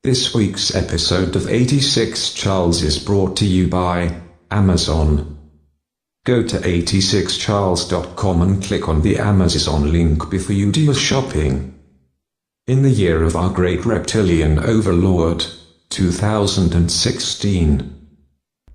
This week's episode of 86 Charles is brought to you by Amazon. Go to 86charles.com and click on the Amazon link before you do your shopping. In the year of our great reptilian overlord, 2016.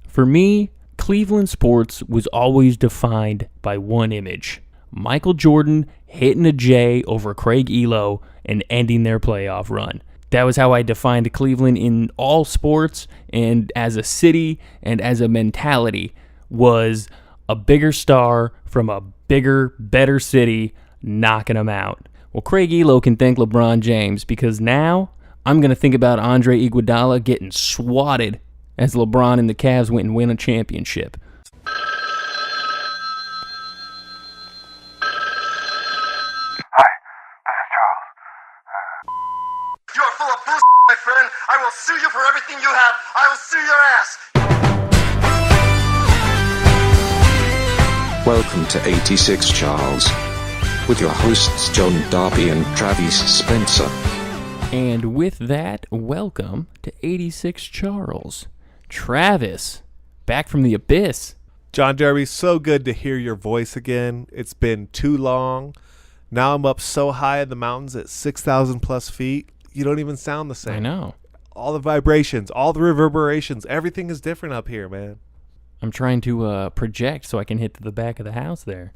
For me, Cleveland sports was always defined by one image. Michael Jordan hitting a J over Craig Ehlo and ending their playoff run. That was how I defined Cleveland in all sports, and as a city and as a mentality, was a bigger star from a bigger, better city knocking them out. Well, Craig Ehlo can thank LeBron James, because now I'm going to think about Andre Iguodala getting swatted as LeBron and the Cavs went and win a championship. You are full of bullshit, my friend. I will sue you for everything you have. I will sue your ass. Welcome to 86 Charles, with your hosts John Darby and Travis Spencer. And with that, welcome to 86 Charles. Travis, back from the abyss. John Derby, so good to hear your voice again. It's been too long. Now I'm up so high in the mountains at 6,000 plus feet. You don't even sound the same. I know. All the vibrations, all the reverberations, everything is different up here, man. I'm trying to project so I can hit to the back of the house there.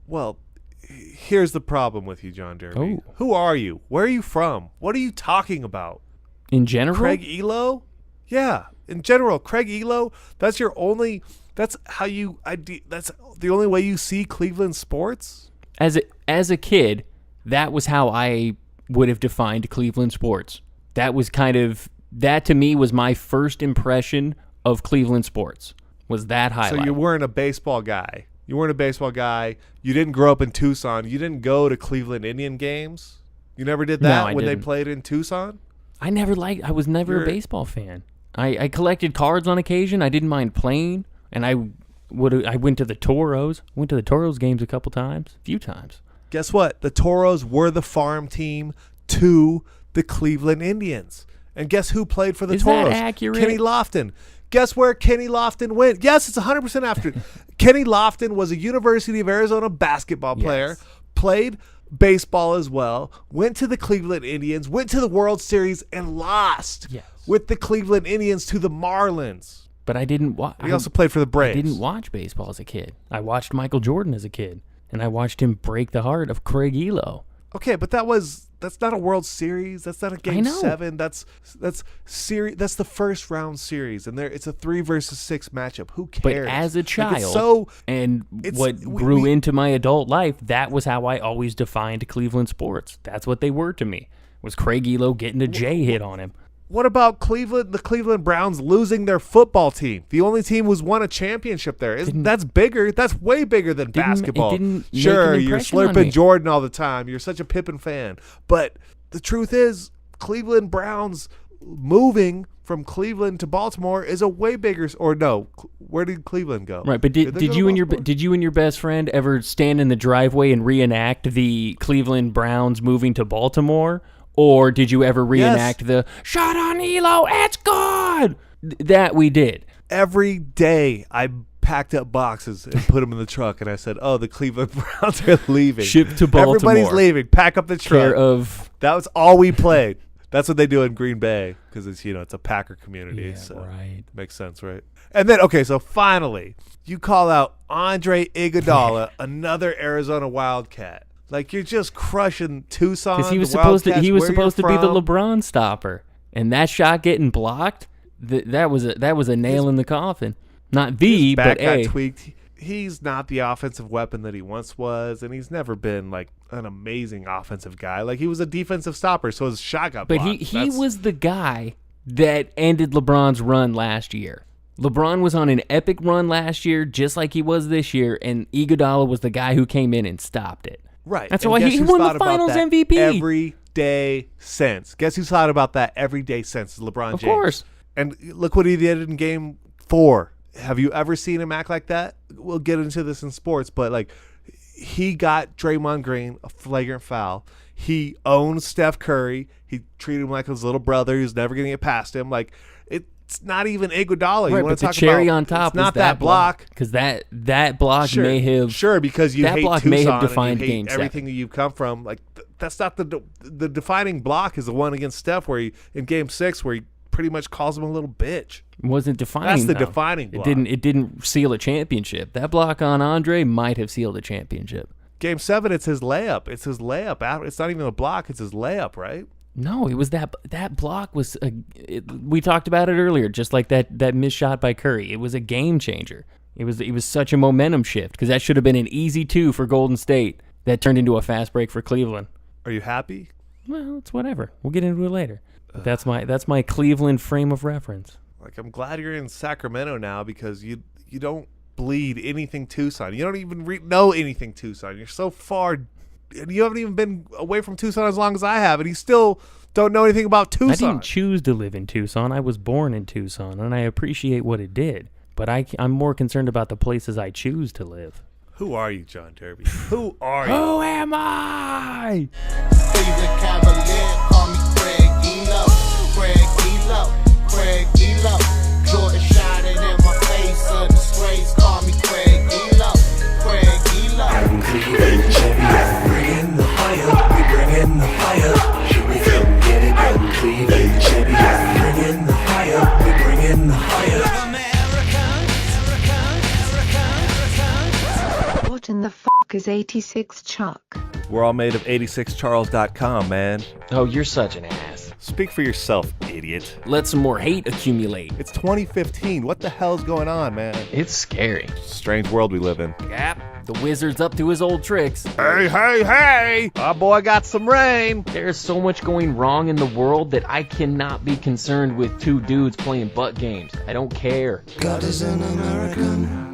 Well, here's the problem with you, John Derby. Oh. Who are you? Where are you from? What are you talking about? In general? Craig Ehlo? Yeah, in general, Craig Ehlo. That's the only way you see Cleveland sports? As a kid, that was how I would have defined Cleveland sports. That to me was my first impression of Cleveland sports, was that highlight. So you weren't a baseball guy. You didn't grow up in Tucson. You didn't go to Cleveland Indian games. You never did that when they played in Tucson? I was never a baseball fan. I collected cards on occasion. I didn't mind playing, and I went to the Toros. Went to the Toros games a few times. Guess what? The Toros were the farm team to the Cleveland Indians. And guess who played for the Toros? Is that accurate? Kenny Lofton. Guess where Kenny Lofton went? Yes, it's 100% accurate. Kenny Lofton was a University of Arizona basketball player, played baseball as well, went to the Cleveland Indians, went to the World Series, and lost with the Cleveland Indians to the Marlins. But I didn't watch. He also played for the Braves. I didn't watch baseball as a kid. I watched Michael Jordan as a kid, and I watched him break the heart of Craig Ehlo. Okay, but that's not a World Series. That's not a Game 7. That's the first round series, and it's a 3-versus-6 matchup. Who cares? But as a child, grew into my adult life, that was how I always defined Cleveland sports. That's what they were to me. Was Craig Ehlo getting a J hit on him? What about Cleveland? The Cleveland Browns losing their football team, the only team who's won a championship there. That's bigger. That's way bigger than basketball. Sure, you're slurping Jordan all the time. You're such a Pippen fan, but the truth is, Cleveland Browns moving from Cleveland to Baltimore is a way bigger. Or no, where did Cleveland go? Right, but did you and your best friend ever stand in the driveway and reenact the Cleveland Browns moving to Baltimore? Or did you ever reenact the "Shot on Ehlo, it's good"? That we did. Every day I packed up boxes and put them in the truck, and I said, "Oh, the Cleveland Browns are leaving. Ship to Baltimore. Everybody's leaving. Pack up the truck." That was all we played. That's what they do in Green Bay, because it's a Packer community. Yeah, so right. Makes sense, right? And then so finally you call out Andre Iguodala, another Arizona Wildcat. Like, you're just crushing Tucson. Because he was supposed to be the LeBron stopper, and that shot getting blocked, that was a nail in the coffin. Not the, but got tweaked. He's not the offensive weapon that he once was, and he's never been like an amazing offensive guy. Like, he was a defensive stopper, so his shot got blocked. But he was the guy that ended LeBron's run last year. LeBron was on an epic run last year, just like he was this year, and Iguodala was the guy who came in and stopped it. Right. That's why he won the Finals MVP. Every day since. Guess who's thought about that every day since? LeBron James. Of course. And look what he did in Game 4. Have you ever seen him act like that? We'll get into this in sports, but he got Draymond Green a flagrant foul. He owns Steph Curry. He treated him like his little brother. He's never going to get past him. Like, it's not even Iguodala. Right, You want but to the talk cherry about, on top it's not was that block. Because that block Sure, may have... Sure, because you that hate block Tucson may have and you defined hate Game everything 7. that you've come from. Like, that's not the defining block is the one against Steph where in Game 6 where he pretty much calls him a little bitch. It wasn't defining. That's the though. defining block. It didn't seal a championship. That block on Andre might have sealed a championship. Game 7, it's his layup. It's his layup. It's not even a block. It's his layup, right? No, it was that block was we talked about it earlier, just like that missed shot by Curry. It was a game changer. It was such a momentum shift because that should have been an easy 2 for Golden State that turned into a fast break for Cleveland. Are you happy? Well, it's whatever. We'll get into it later. But that's my Cleveland frame of reference. Like, I'm glad you're in Sacramento now because you don't bleed anything Tucson. You don't even know anything Tucson. You're so far. And you haven't even been away from Tucson as long as I have, and you still don't know anything about Tucson. I didn't choose to live in Tucson. I was born in Tucson, and I appreciate what it did. But I'm more concerned about the places I choose to live. Who are you, John Derby? Who are you? Who am I? Cleveland Cavalier, call me Craig Ehlo. Craig Ehlo. Jordan shot it in my face, a disgrace, call me Craig Ehlo. I'm Cleveland champion, bringing the fire, we bringing the fire. Should we come get it? I'm Cleveland champion, bringing the fire, we bringing the fire. What in the fuck is 86 Chuck? We're all made of 86charles.com, man. Oh, you're such an ass. Speak for yourself, idiot. Let some more hate accumulate. It's 2015. What the hell's going on, man? It's scary. Strange world we live in. Yep. The Wizard's up to his old tricks. Hey! Our boy got some rain. There's so much going wrong in the world that I cannot be concerned with 2 dudes playing butt games. I don't care. God is an American.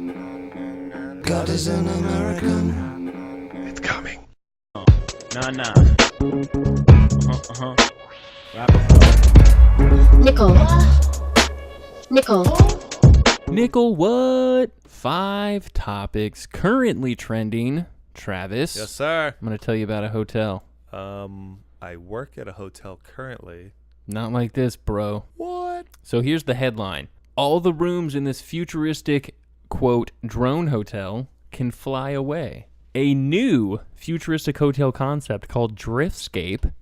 God is an American. It's coming. Nickel what? 5 topics currently trending. Travis. Yes, sir. I'm going to tell you about a hotel. I work at a hotel currently. Not like this, bro. What? So here's the headline. All the rooms in this futuristic, quote, drone hotel can fly away. A new futuristic hotel concept called Driftscape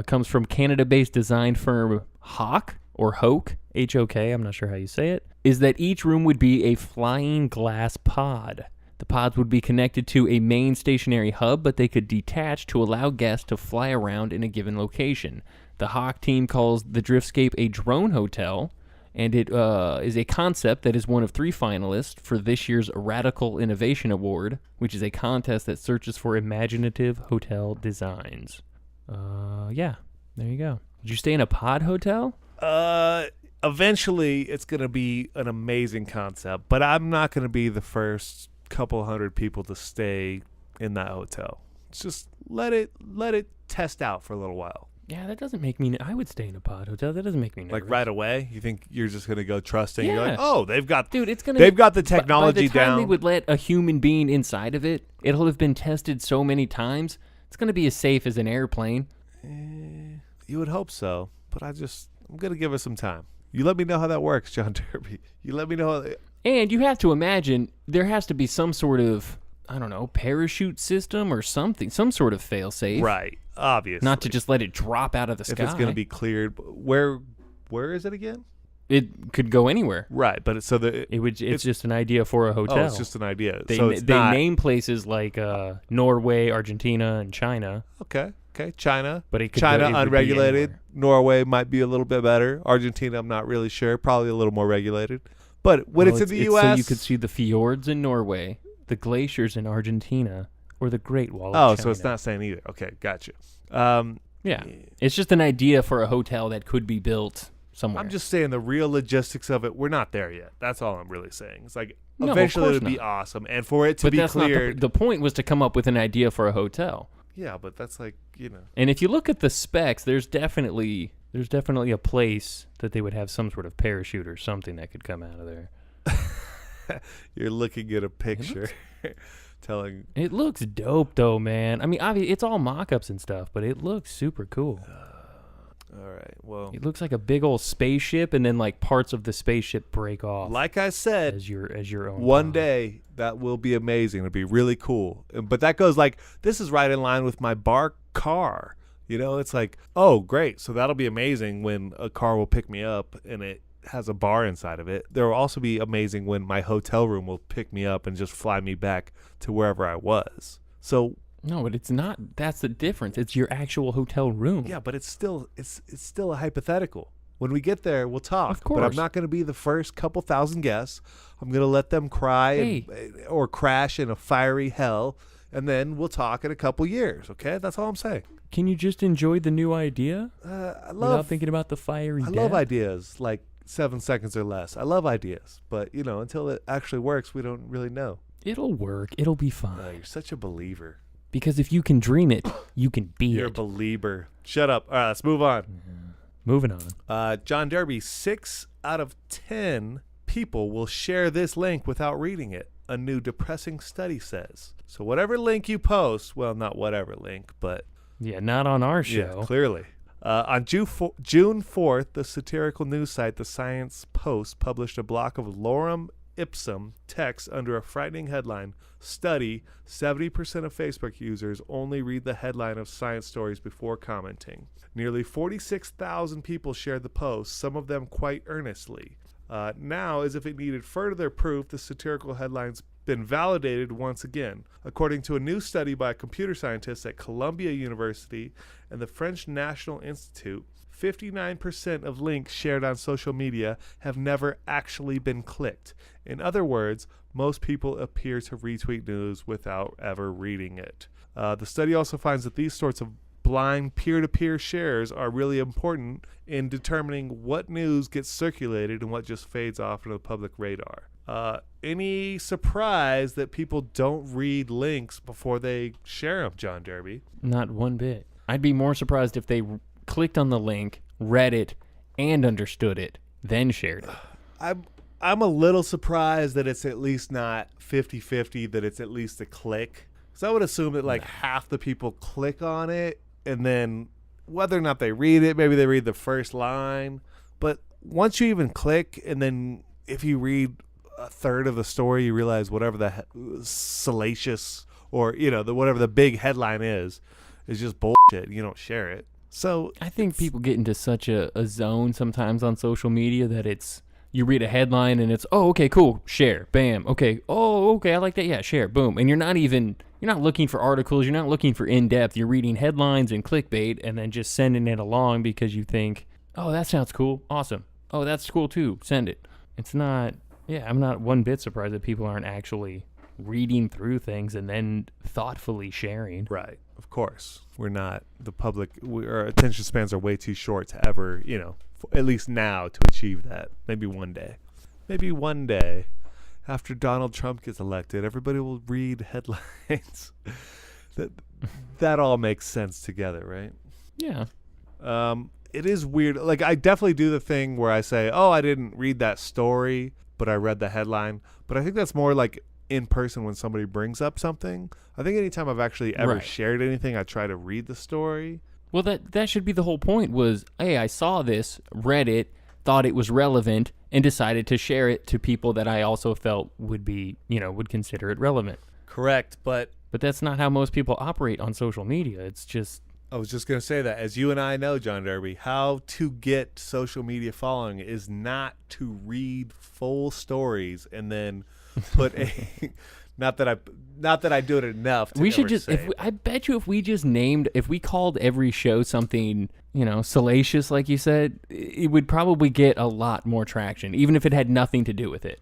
comes from Canada-based design firm Hawk, or Hoke, H-O-K, I'm not sure how you say it, is that each room would be a flying glass pod. The pods would be connected to a main stationary hub, but they could detach to allow guests to fly around in a given location. The Hawk team calls the Driftscape a drone hotel, and it is a concept that is one of 3 finalists for this year's Radical Innovation Award, which is a contest that searches for imaginative hotel designs. Yeah, there you go. Did you stay in a pod hotel? Eventually it's going to be an amazing concept, but I'm not going to be the first couple hundred people to stay in that hotel. It's just let it test out for a little while. Yeah, that doesn't make me... I would stay in a pod hotel. That doesn't make me nervous. Like right away? You think you're just going to go trusting? Yeah. You're like, oh, they've got the technology by the time down. they would let a human being inside of it, it'll have been tested so many times. It's going to be as safe as an airplane. You would hope so, but I'm going to give it some time. You let me know how that works, John Derby. You let me know. And you have to imagine there has to be some sort of, I don't know, parachute system or something, some sort of fail-safe. Right, obviously. Not to just let it drop out of the sky. If it's going to be cleared. Where is it again? It could go anywhere. Right, but it's just an idea for a hotel. Oh, it's just an idea. They so they name places like Norway, Argentina, and China. Okay, China. But it could China it would be unregulated. anywhere. Norway might be a little bit better. Argentina, I'm not really sure. Probably a little more regulated. But when it's in the U.S., so you could see the fjords in Norway, the glaciers in Argentina, or the Great Wall of China. Oh, so it's not saying either. Okay, gotcha. Yeah, it's just an idea for a hotel that could be built somewhere. I'm just saying the real logistics of it. We're not there yet. That's all I'm really saying. It's like No, of eventually it course would be not. awesome, and for it to be that's cleared. not the point was to come up with an idea for a hotel. Yeah, but that's like, you know. And if you look at the specs, there's definitely a place that they would have some sort of parachute or something that could come out of there. You're looking at a picture. telling. It looks dope, though, man. I mean, obviously, it's all mock-ups and stuff, but it looks super cool. All right, well, It looks like a big old spaceship, and then like parts of the spaceship break off. like I said, as your own. one pod. day that will be amazing. It'll be really cool. But that goes like, this is right in line with my bar car. You know, it's like, oh, great. So that'll be amazing when a car will pick me up and it has a bar inside of it. There will also be amazing when my hotel room will pick me up and just fly me back to wherever I was. So No, but it's not. That's the difference. It's your actual hotel room. yeah, but it's still a hypothetical. When we get there, we'll talk. Of course. But I'm not going to be the first couple thousand guests. I'm going to let them cry or crash in a fiery hell, and then we'll talk in a couple years. Okay, that's all I'm saying. Can you just enjoy the new idea I without love thinking about the fiery I death? love ideas like 7 seconds or less. I love ideas, but until it actually works, we don't really know. It'll work. It'll be fine. You're such a believer. Because if you can dream it, you can be You're a it. believer. Shut up. All right, let's move on. Moving on. John Derby, 6 out of 10 people will share this link without reading it, a new depressing study says. So whatever link you post, well, not whatever link, but Yeah, not on our show. yeah, clearly. On June 4th, the satirical news site The Science Post published a block of lorem ipsum text under a frightening headline, Study, 70% of Facebook users only read the headline of science stories before commenting. Nearly 46,000 people shared the post, some of them quite earnestly. Now, as if it needed further proof, the satirical headline's been validated once again. According to a new study by computer scientists at Columbia University and the French National Institute, 59% of links shared on social media have never actually been clicked. In other words, most people appear to retweet news without ever reading it. The study also finds that these sorts of blind peer-to-peer shares are really important in determining what news gets circulated and what just fades off into the public radar. Any surprise that people don't read links before they share them, John Derby? Not one bit. I'd be more surprised if they clicked on the link, read it, and understood it, then shared it. I'm a little surprised that it's at least not 50-50, that it's at least a click. So I would assume that like half the people click on it, and then whether or not they read it, maybe they read the first line. But once you even click, and then if you read a third of the story, you realize whatever the salacious or whatever the big headline is just bullshit. You don't share it. So I think people get into such a zone sometimes on social media that it's, you read a headline and it's, oh, okay, cool, share, bam, okay, oh, okay, I like that, yeah, share, boom. And you're not looking for articles, you're not looking for in-depth, you're reading headlines and clickbait and then just sending it along because you think, oh, that sounds cool, awesome. Oh, that's cool too, send it. It's not, yeah, I'm not one bit surprised that people aren't actually reading through things and then thoughtfully sharing. Right. Of course. We're not the public. Our attention spans are way too short to ever, at least now, to achieve that. Maybe one day. Maybe one day, after Donald Trump gets elected, everybody will read headlines. that all makes sense together, right? Yeah. It is weird. Like, I definitely do the thing where I say, oh, I didn't read that story, but I read the headline. But I think that's more like in person when somebody brings up something. I think anytime I've actually ever shared anything, I try to read the story. Well, that should be the whole point was, hey, I saw this, read it, thought it was relevant, and decided to share it to people that I also felt would be, would consider it relevant. Correct, but that's not how most people operate on social media. It's just... I was just going to say that. As you and I know, John Derby, how to get social media following is not to read full stories and then put a... Not that I do it enough to we should ever just say I bet you if we called every show something, salacious like you said, it would probably get a lot more traction, even if it had nothing to do with it.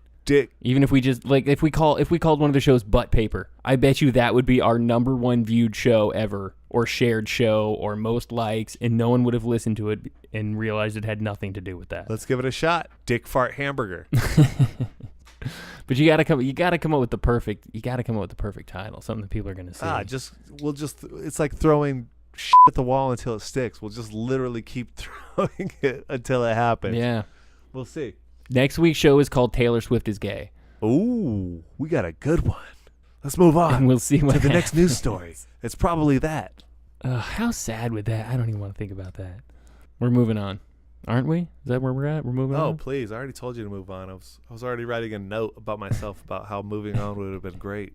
Even if we just if we called one of the shows Butt Paper, I bet you that would be our number one viewed show ever, or shared show, or most likes, and no one would have listened to it and realized it had nothing to do with that. Let's give it a shot. Dick Fart Hamburger. But you gotta come up with the perfect title, something that people are gonna see. It's like throwing shit at the wall until it sticks. We'll just literally keep throwing it until it happens. Yeah. We'll see. Next week's show is called Taylor Swift is Gay. Ooh, we got a good one. Let's move on. And we'll see what to the next happens. news story. It's probably that. How sad would that? I don't even want to think about that. We're moving on, aren't we? Is that where we're at? We're moving on. Oh, please! I already told you to move on. I was already writing a note about myself about how moving on would have been great.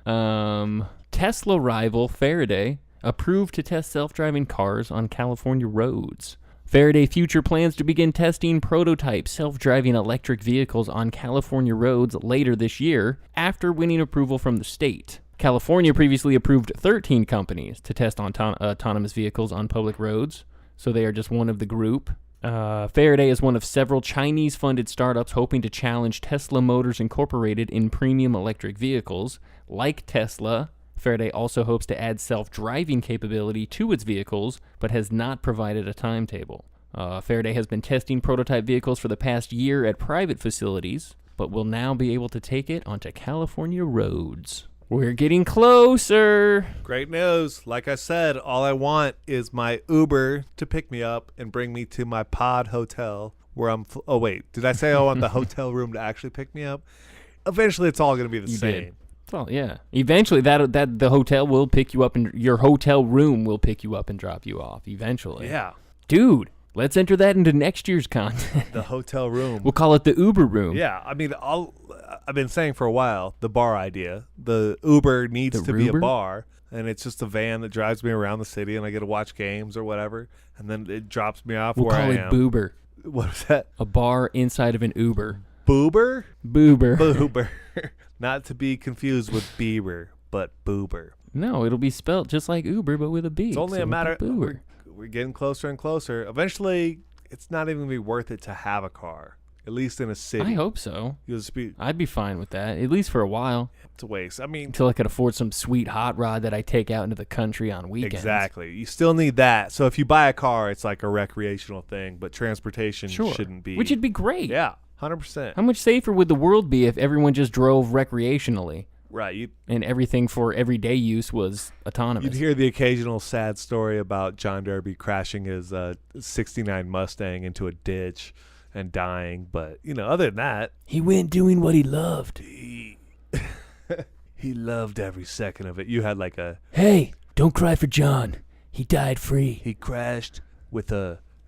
Tesla rival Faraday approved to test self-driving cars on California roads. Faraday Future plans to begin testing prototype self-driving electric vehicles on California roads later this year after winning approval from the state. California previously approved 13 companies to test autonomous vehicles on public roads, so they are just one of the group. Faraday is one of several Chinese-funded startups hoping to challenge Tesla Motors Incorporated in premium electric vehicles. Like Tesla, Faraday also hopes to add self-driving capability to its vehicles, but has not provided a timetable. Faraday has been testing prototype vehicles for the past year at private facilities, but will now be able to take it onto California roads. We're getting closer. Great news. Like I said, all I want is my Uber to pick me up and bring me to my pod hotel where I'm... oh, wait. Did I say I want the hotel room to actually pick me up? Eventually, it's all going to be the same. Did. Well, yeah. Eventually, that the hotel will pick you up, and your hotel room will pick you up and drop you off. Eventually, Yeah. dude. Let's enter that into next year's content. The hotel room. We'll call it the Uber room. Yeah, I mean, I've been saying for a while, the bar idea. The Uber needs The to be a Ruber? bar, and it's just a van that drives me around the city, and I get to watch games or whatever, and then it drops me off We'll where call I it am. Boober. What is that? A bar inside of an Uber. Boober? Boober. Boober. Not to be confused with Bieber, but Boober. No, it'll be spelt just like Uber, but with a B. It's only so a matter. Boober. We're getting closer and closer. Eventually, it's not even going to be worth it to have a car, at least in a city. I hope so. You'll just be, I'd be fine with that, at least for a while, it's a waste. I mean, until I could afford some sweet hot rod that I take out into the country on weekends. exactly. You still need that. So if you buy a car, it's like a recreational thing, but transportation Sure. shouldn't be. Which would be great. Yeah, 100%. How much safer would the world be if everyone just drove recreationally Right. and everything for everyday use was autonomous? You'd hear the occasional sad story about John Derby crashing his 69 Mustang into a ditch and dying. But, other than that, He went doing what he loved. he loved every second of it. You had like Hey, don't cry for John. He died free. he crashed with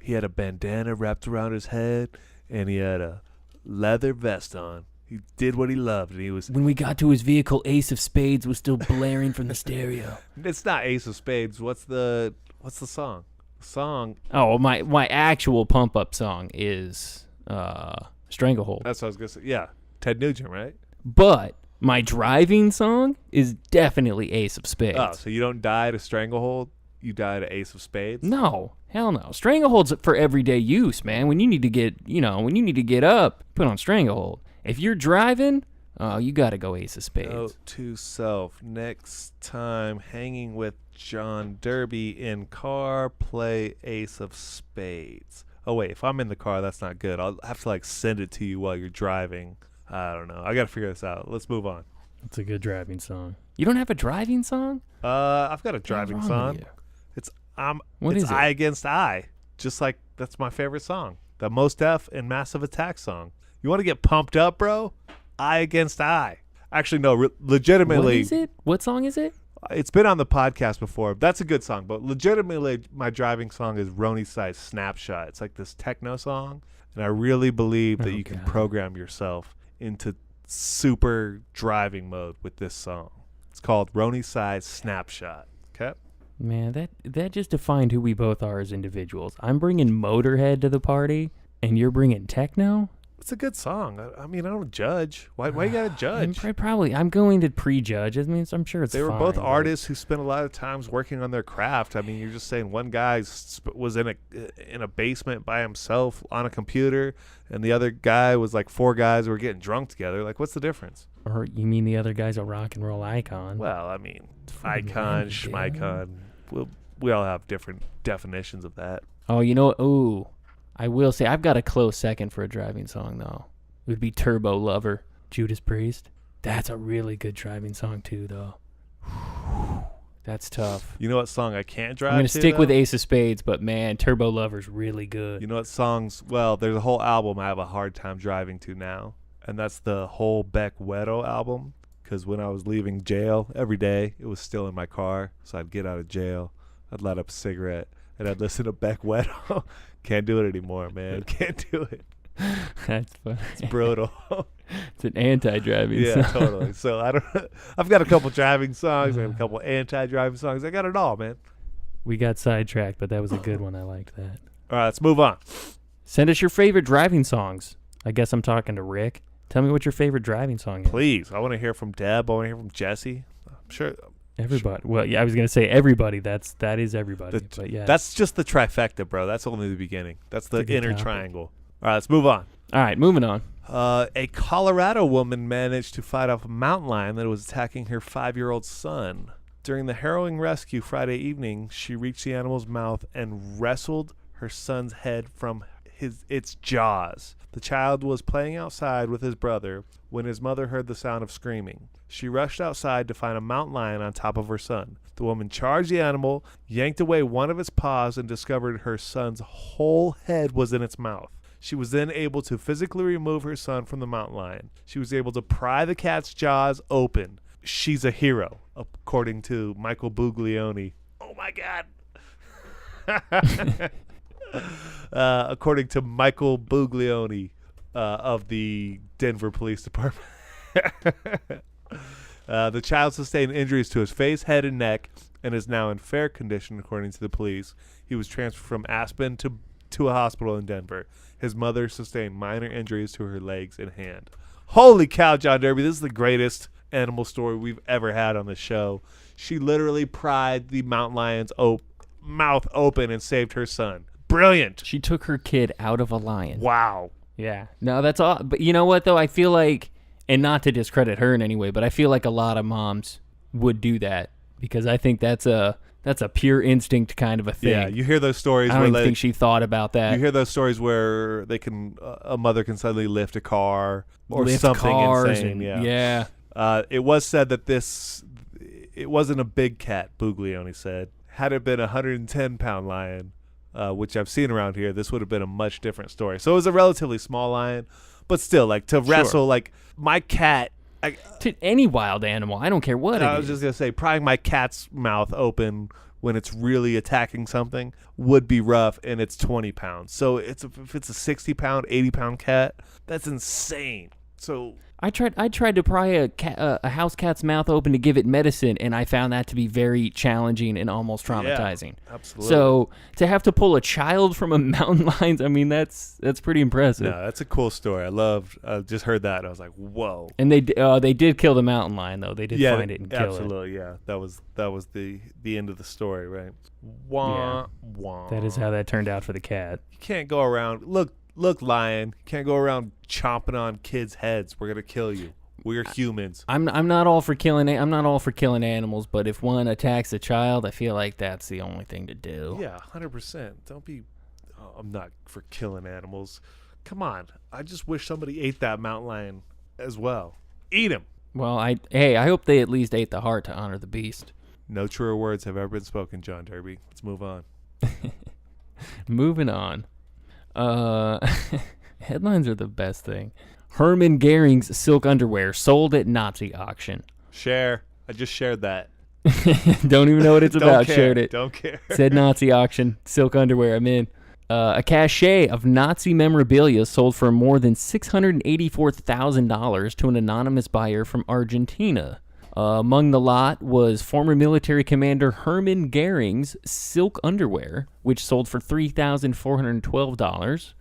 he had a bandana wrapped around his head and he had a leather vest on. He did what he loved, and he was... When we got to his vehicle, Ace of Spades was still blaring from the stereo. It's not Ace of Spades. What's the song? The song... Oh, my actual pump-up song is Stranglehold. That's what I was going to say. Yeah. Ted Nugent, right? But my driving song is definitely Ace of Spades. Oh, so you don't die to Stranglehold? You die to Ace of Spades? No, hell no. Stranglehold's for everyday use, man. When you need to get up, put on Stranglehold. If you're driving, you got to go Ace of Spades. Note to self. Next time, hanging with John Derby in car, play Ace of Spades. Oh, wait. If I'm in the car, that's not good. I'll have to, send it to you while you're driving. I don't know. I got to figure this out. Let's move on. It's a good driving song. You don't have a driving song? I've got a driving What's wrong song. with you? It's is it? Eye Against Eye. Just like that's my favorite song. The Mos Def and Massive Attack song. You want to get pumped up, bro? Eye Against Eye. Actually, no, legitimately. What is it? What song is it? It's been on the podcast before. That's a good song, but legitimately, my driving song is Roni Size Snapshot. It's like this techno song, and I really believe that you can program yourself into super driving mode with this song. It's called Roni Size Snapshot. Okay? Man, that just defined who we both are as individuals. I'm bringing Motorhead to the party, and you're bringing techno? It's a good song. I mean, I don't judge. Why you gotta judge? I'm going to prejudge. I mean, I'm sure it's They were fine, both but- artists who spent a lot of times working on their craft. I mean, you're just saying one guy was in a basement by himself on a computer, and the other guy was like four guys who were getting drunk together. Like, what's the difference? Or you mean the other guy's a rock and roll icon? Well, I mean, fucking icon, random, schmicon. We all have different definitions of that. Oh, you know what? Ooh, I will say I've got a close second for a driving song, though. It would be Turbo Lover, Judas Priest. That's a really good driving song, too, though. That's tough. You know what song I can't drive I'm going to to, stick with though? Ace of Spades, but man, Turbo Lover's really good. You know what songs? Well, there's a whole album I have a hard time driving to now, and that's the whole Beck Wedo album. because when I was leaving jail every day, it was still in my car. So I'd get out of jail, I'd light up a cigarette, and I'd listen to Beck Weddle. Can't do it anymore, man. Can't do it. That's funny. It's brutal. It's an anti-driving Yeah, song. totally. So I've got a couple driving songs, I got a couple anti-driving songs. I got it all, man. We got sidetracked, but that was a good one. I liked that. All right, let's move on. Send us your favorite driving songs. I guess I'm talking to Rick. Tell me what your favorite driving song is. Please. I want to hear from Deb. I want to hear from Jesse. I'm sure. Everybody. Well, yeah, I was gonna say everybody. That is everybody. But yeah, That's just the trifecta, bro. That's only the beginning. That's the inner topic. triangle. All right, let's move on. all right. Moving on. A Colorado woman managed to fight off a mountain lion that was attacking her 5-year-old son. During the harrowing rescue Friday evening, she reached the animal's mouth and wrestled her son's head from its jaws. The child was playing outside with his brother when his mother heard the sound of screaming. She rushed outside to find a mountain lion on top of her son. The woman charged the animal, yanked away one of its paws, and discovered her son's whole head was in its mouth. She was then able to physically remove her son from the mountain lion. She was able to pry the cat's jaws open. She's a hero, according to Michael Buglioni. Oh, my God. According to Michael Buglioni of the Denver Police Department. The child sustained injuries to his face, head, and neck and is now in fair condition, according to the police. He was transferred from Aspen to a hospital in Denver. His mother sustained minor injuries to her legs and hand. Holy cow, John Derby, this is the greatest animal story we've ever had on the show. She literally pried the mountain lion's mouth open and saved her son. Brilliant. She took her kid out of a lion. Wow. Yeah. No, that's all. But you know what, though? I feel like, and not to discredit her in any way, but I feel like a lot of moms would do that because I think that's a pure instinct kind of a thing. Yeah, you hear those stories. I don't even think she thought about that. You hear those stories where they can, a mother can suddenly lift a car or Lift something cars insane. and, yeah. It was said that it wasn't a big cat, Buglioni said. Had it been a 110-pound lion, which I've seen around here, this would have been a much different story. So it was a relatively small lion, but still, like, to wrestle, like, my cat. To any wild animal, I don't care what it is. I was just going to say, prying my cat's mouth open when it's really attacking something would be rough, and it's 20 pounds. So if it's a 60-pound, 80-pound cat, that's insane. So I tried to pry a house cat's mouth open to give it medicine, and I found that to be very challenging and almost traumatizing. Yeah, absolutely. So to have to pull a child from a mountain lion, I mean, that's pretty impressive. Yeah, that's a cool story. I just heard that. I was like, whoa. And they did kill the mountain lion, though. They did find it and kill it. Absolutely, yeah. That was the end of the story, right? Wah, wah. That is how that turned out for the cat. You can't go around. Look, lion. You can't go around chomping on kids' heads. We're gonna kill you. We're humans. I'm not all for killing animals, but if one attacks a child, I feel like that's the only thing to do. Yeah, 100%. Don't be. I'm not for killing animals. Come on. I just wish somebody ate that mountain lion as well. Eat him. Well, I hope they at least ate the heart to honor the beast. No truer words have ever been spoken, John Derby. Let's move on. Moving on. Headlines are the best thing. Herman Goering's silk underwear sold at Nazi auction. Share. I just shared that. Don't even know what it's about. Care. Shared it. Don't care. Said Nazi auction. Silk underwear. I'm in. A cachet of Nazi memorabilia sold for more than $684,000 to an anonymous buyer from Argentina. Among the lot was former military commander Herman Goering's silk underwear, which sold for $3,412.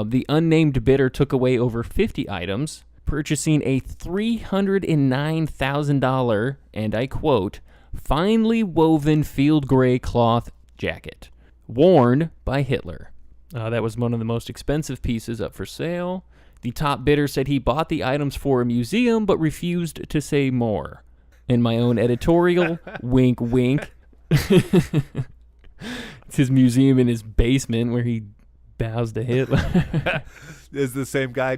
The unnamed bidder took away over 50 items, purchasing a $309,000, and I quote, finely woven field gray cloth jacket, worn by Hitler. That was one of the most expensive pieces up for sale. The top bidder said he bought the items for a museum, but refused to say more. In my own editorial, wink, wink. It's his museum in his basement where he bows to Hitler. Did the same guy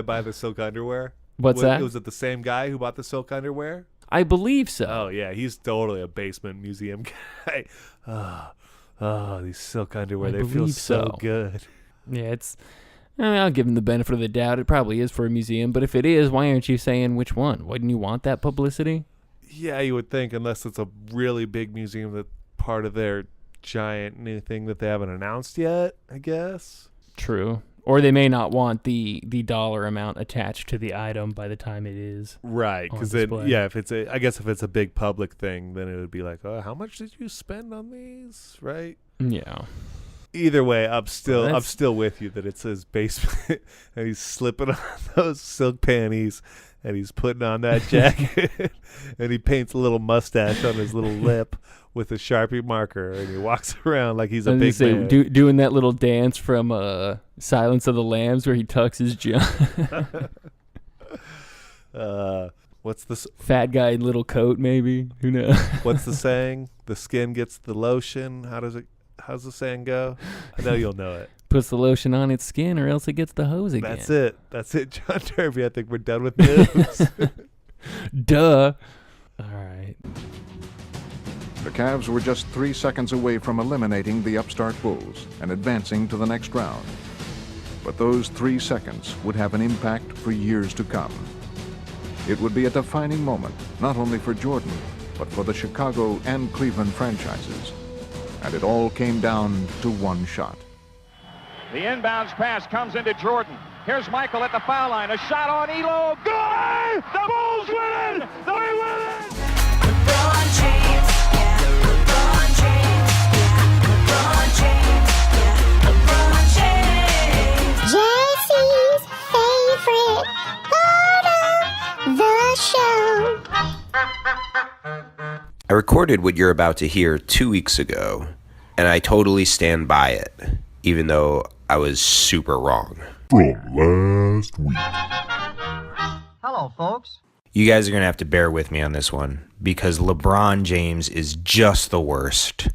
buy the silk underwear? What's that? Was it the same guy who bought the silk underwear? I believe so. Oh, yeah. He's totally a basement museum guy. Oh, these silk underwear. They feel so good. Yeah, I mean, I'll give him the benefit of the doubt. It probably is for a museum, but if it is, why aren't you saying which one? Wouldn't you want that publicity? Yeah, you would think, unless it's a really big museum that part of their giant new thing that they haven't announced yet, I guess. True. Or they may not want the dollar amount attached to the item by the time it is. Right, because if it's a big public thing, then it would be like, oh, how much did you spend on these? Right? Yeah. Either way, I'm still with you that it's his basement, and he's slipping on those silk panties, and he's putting on that jacket, and he paints a little mustache on his little lip with a Sharpie marker, and he walks around like he's a big man. Doing that little dance from Silence of the Lambs where he tucks his junk. What's the fat guy in little coat? Maybe, who knows? What's the saying? The skin gets the lotion. How's the saying go? I know you'll know it. Puts the lotion on its skin, or else it gets the hose again. That's it, John Derby. I think we're done with news. Duh. All right. The Cavs were just 3 seconds away from eliminating the upstart Bulls and advancing to the next round. But those 3 seconds would have an impact for years to come. It would be a defining moment, not only for Jordan, but for the Chicago and Cleveland franchises. And it all came down to one shot. The inbounds pass comes into Jordan. Here's Michael at the foul line. A shot on Ehlo. Good! The Bulls win it! They win it! LeBron James, yeah. LeBron James, yeah. LeBron James, yeah. LeBron James. Jesse's favorite part of the show. I recorded what you're about to hear 2 weeks ago, and I totally stand by it, even though I was super wrong. From last week. Hello, folks. You guys are going to have to bear with me on this one, because LeBron James is just the worst.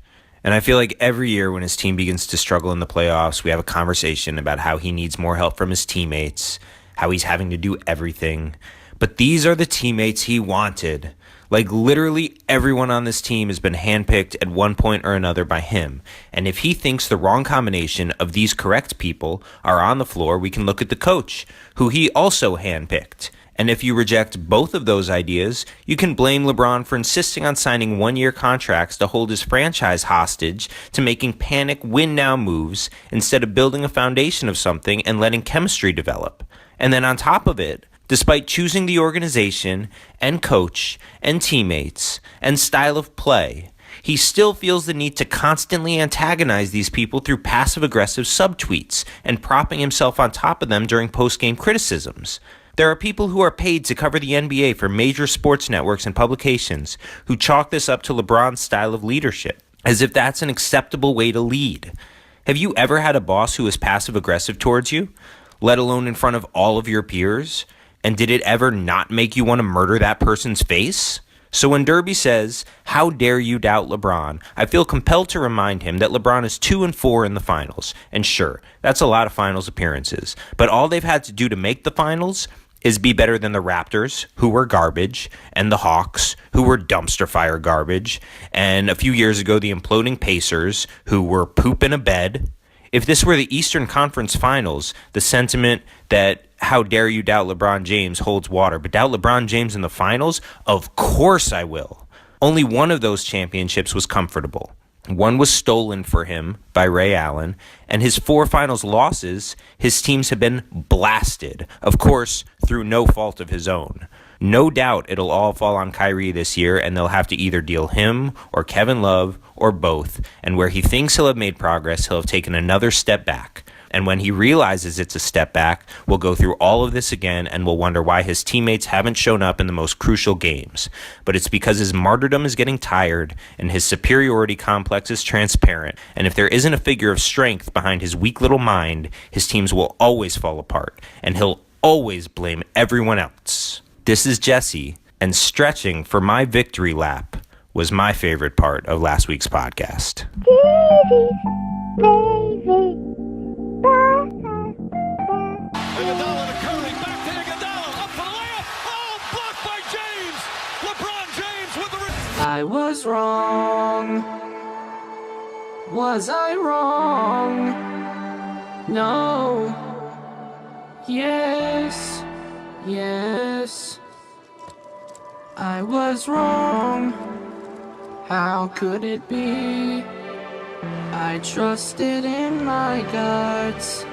And I feel like every year when his team begins to struggle in the playoffs, we have a conversation about how he needs more help from his teammates, how he's having to do everything. But these are the teammates he wanted. Like, literally everyone on this team has been handpicked at one point or another by him. And if he thinks the wrong combination of these correct people are on the floor, we can look at the coach, who he also handpicked. And if you reject both of those ideas, you can blame LeBron for insisting on signing one-year contracts to hold his franchise hostage to making panic win-now moves instead of building a foundation of something and letting chemistry develop. And then on top of it, despite choosing the organization and coach and teammates and style of play, he still feels the need to constantly antagonize these people through passive-aggressive subtweets and propping himself on top of them during post-game criticisms. There are people who are paid to cover the NBA for major sports networks and publications who chalk this up to LeBron's style of leadership, as if that's an acceptable way to lead. Have you ever had a boss who was passive-aggressive towards you, let alone in front of all of your peers? And did it ever not make you want to murder that person's face? So when Derby says, "How dare you doubt LeBron?" I feel compelled to remind him that LeBron is 2-4 in the finals. And sure, that's a lot of finals appearances. But all they've had to do to make the finals is be better than the Raptors, who were garbage, and the Hawks, who were dumpster fire garbage, and a few years ago, the imploding Pacers, who were poop in a bed. If this were the Eastern Conference Finals, the sentiment that "how dare you doubt LeBron James" holds water, but doubt LeBron James in the finals? Of course I will. Only one of those championships was comfortable. One was stolen for him by Ray Allen, and his 4 finals losses, his teams have been blasted, of course, through no fault of his own. No doubt it'll all fall on Kyrie this year, and they'll have to either deal him or Kevin Love or both, and where he thinks he'll have made progress, he'll have taken another step back. And when he realizes it's a step back, we'll go through all of this again and we'll wonder why his teammates haven't shown up in the most crucial games. But it's because his martyrdom is getting tired and his superiority complex is transparent. And if there isn't a figure of strength behind his weak little mind, his teams will always fall apart and he'll always blame everyone else. This is Jesse, and stretching for my victory lap was my favorite part of last week's podcast. Iguodala to Curry, back to Iguodala, up for the layup. Oh, blocked by James. LeBron James with the... I was wrong. Was I wrong? No. Yes, yes, I was wrong. How could it be? I trusted in my guts,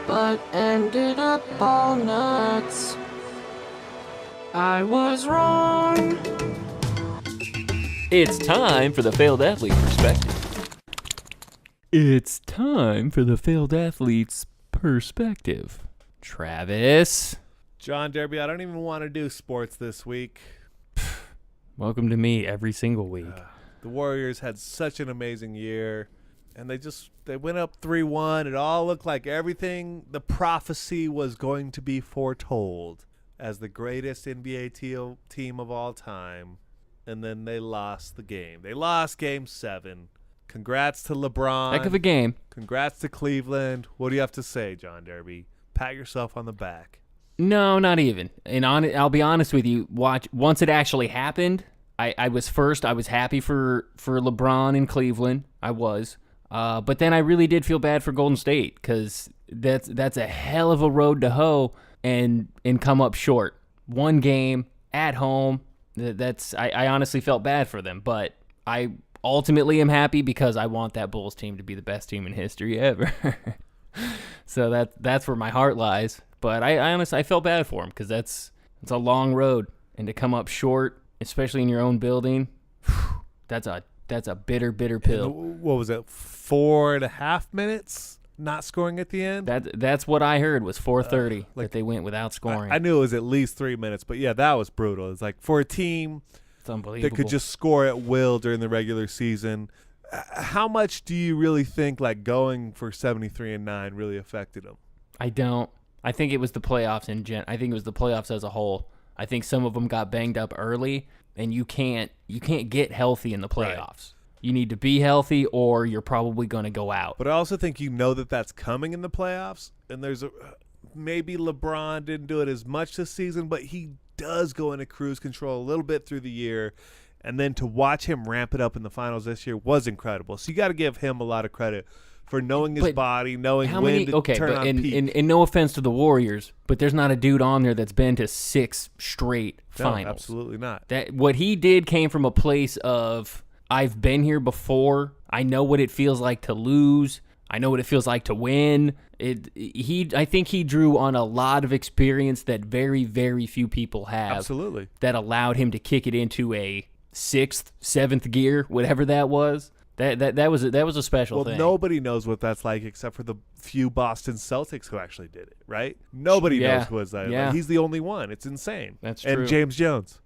but ended up all nuts. I was wrong. It's time for the failed athlete perspective. It's time for the failed athlete's perspective. Travis. John Derby, I don't even want to do sports this week. Welcome to me every single week. The Warriors had such an amazing year, and they went up 3-1. It all looked like everything, the prophecy was going to be foretold as the greatest NBA team of all time. And then they lost the game. They lost Game 7. Congrats to LeBron. Heck of a game. Congrats to Cleveland. What do you have to say, John Derby? Pat yourself on the back. No, not even. And I'll be honest with you. Once it actually happened, I was happy for LeBron in Cleveland. I was. But then I really did feel bad for Golden State because that's a hell of a road to hoe and come up short. One game at home. I honestly felt bad for them, but I ultimately am happy because I want that Bulls team to be the best team in history ever. So that's where my heart lies. But I honestly felt bad for them because it's a long road, and to come up short, especially in your own building, that's a bitter pill. What was it? 4.5 minutes not scoring at the end? That's what I heard was 4:30 that they went without scoring. I knew it was at least 3 minutes, but yeah, that was brutal. It's like for a team it's unbelievable that could just score at will during the regular season. How much do you really think like going for 73-9 really affected them? I don't. I think it was the playoffs I think it was the playoffs as a whole. I think some of them got banged up early, and you can't get healthy in the playoffs. Right. You need to be healthy, or you're probably going to go out. But I also think that's coming in the playoffs, and maybe LeBron didn't do it as much this season, but he does go into cruise control a little bit through the year, and then to watch him ramp it up in the finals this year was incredible. So you got to give him a lot of credit for knowing his body, knowing when to turn on peak. And no offense to the Warriors, but there's not a dude on there that's been to 6 straight finals. No, absolutely not. What he did came from a place of, I've been here before. I know what it feels like to lose. I know what it feels like to win. I think he drew on a lot of experience that very, very few people have. Absolutely. That allowed him to kick it into a 6th, 7th gear, whatever that was. That was a special thing. Well, nobody knows what that's like except for the few Boston Celtics who actually did it, right? Nobody knows what it's like. Yeah. He's the only one. It's insane. That's true. And James Jones,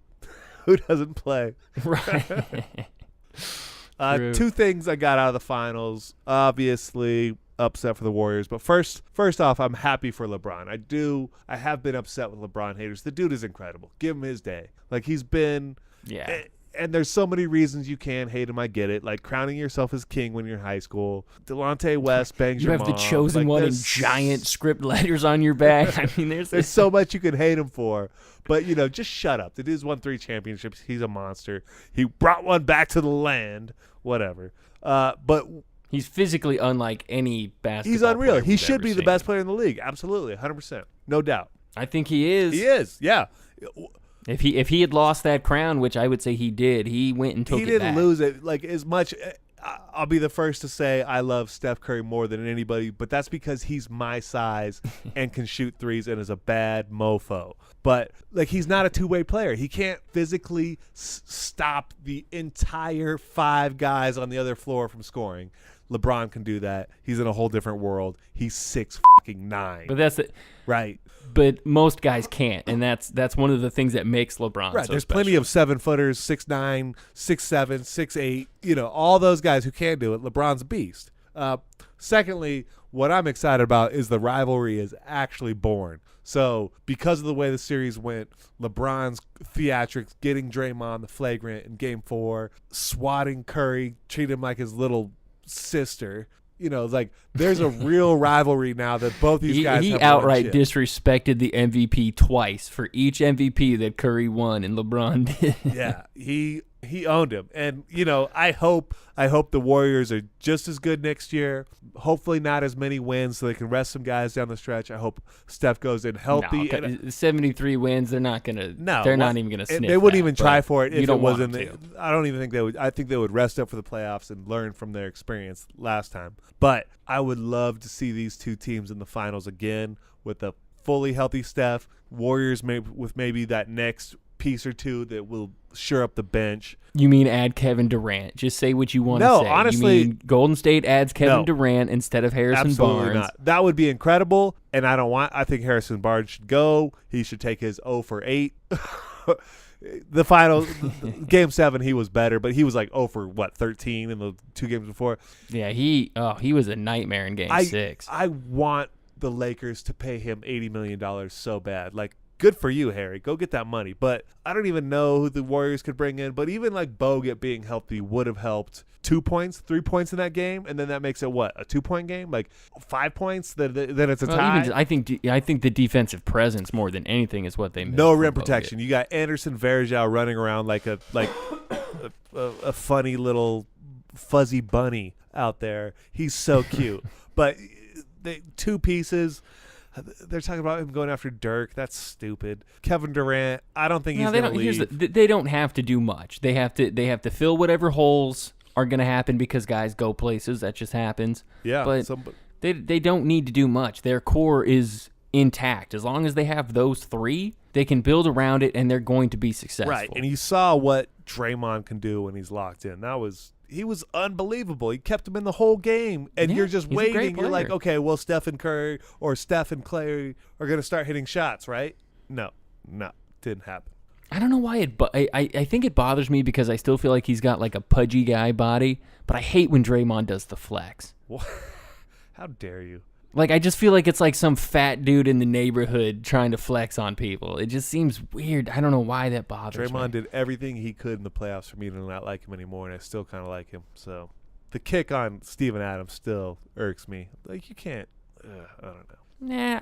who doesn't play. Right. 2 things I got out of the finals. Obviously, upset for the Warriors. But first off, I'm happy for LeBron. I have been upset with LeBron haters. The dude is incredible. Give him his day. Like, he's been... Yeah. And there's so many reasons you can hate him. I get it. Like crowning yourself as king when you're in high school. Delonte West bangs your mom. You have the chosen one in giant script letters on your back. I mean, there's so much you could hate him for. But, just shut up. The dude's won 3 championships. He's a monster. He brought one back to the land. Whatever. But he's physically unlike any basketball He's unreal. player He should be seen. the best player in the league. Absolutely. 100%. No doubt. I think he is. He is. Yeah. If he had lost that crown, which I would say he did, he went and took it back. He didn't lose it like as much. I'll be the first to say I love Steph Curry more than anybody, but that's because he's my size and can shoot threes and is a bad mofo. But like he's not a two-way player. He can't physically stop the entire 5 guys on the other floor from scoring. LeBron can do that. He's in a whole different world. He's 6'9". But that's it. Right. But most guys can't, and that's one of the things that makes LeBron right. so There's special. plenty of 7-footers, 6'9", 6'7", 6'8", all those guys who can do it. LeBron's a beast. Secondly, what I'm excited about is the rivalry is actually born. So because of the way the series went, LeBron's theatrics, getting Draymond the flagrant in Game 4, swatting Curry, treating him like his little sister. It's like there's a real rivalry now that both these guys he have outright won shit. disrespected the MVP twice for each MVP that Curry won and LeBron did. Yeah, he he owned him. And, I hope the Warriors are just as good next year. Hopefully not as many wins so they can rest some guys down the stretch. I hope Steph goes in healthy. No, 73 wins, they're not going to they're not even going to sniff they wouldn't that, even try for it if it wasn't. To. I don't even think they would. I think they would rest up for the playoffs and learn from their experience last time. But I would love to see these two teams in the finals again with a fully healthy Steph. Warriors with maybe that next piece or two that will shore up the bench. You mean add Kevin Durant? Just say what you want to say. No, honestly, you mean Golden State adds Kevin Durant instead of Harrison absolutely Barnes? Not. That would be incredible, and I think Harrison Barnes should go. He should take his 0 for 8. The final Game 7, he was better, but he was like 0 for 13 in the 2 games before. Yeah, he was a nightmare in Game 6. I want the Lakers to pay him $80 million so bad. Like, good for you, Harry. Go get that money. But I don't even know who the Warriors could bring in. But even like Bogut being healthy would have helped. 2 points, 3 points in that game, and then that makes it what, a 2-point game? Like 5 points, then it's a tie. I think the defensive presence more than anything is what they missed. No rim protection. You got Anderson Varejao running around like a funny little fuzzy bunny out there. He's so cute. But 2 pieces. They're talking about him going after Dirk. That's stupid. Kevin Durant, I don't think he's going to leave. They don't have to do much. They have to fill whatever holes are going to happen because guys go places. That just happens. Yeah. But they don't need to do much. Their core is intact. As long as they have those 3, they can build around it, and they're going to be successful. Right. And you saw what Draymond can do when he's locked in. He was unbelievable. He kept him in the whole game, and you're just waiting. You're like, okay, well, Stephen Curry or Steph and Clay are going to start hitting shots, right? No, didn't happen. I don't know why I think it bothers me because I still feel like he's got like a pudgy guy body, but I hate when Draymond does the flex. How dare you? Like, I just feel like it's like some fat dude in the neighborhood trying to flex on people. It just seems weird. I don't know why that bothers me. Draymond did everything he could in the playoffs for me to not like him anymore, and I still kind of like him. So the kick on Steven Adams still irks me. Like, you can't. I don't know. Nah,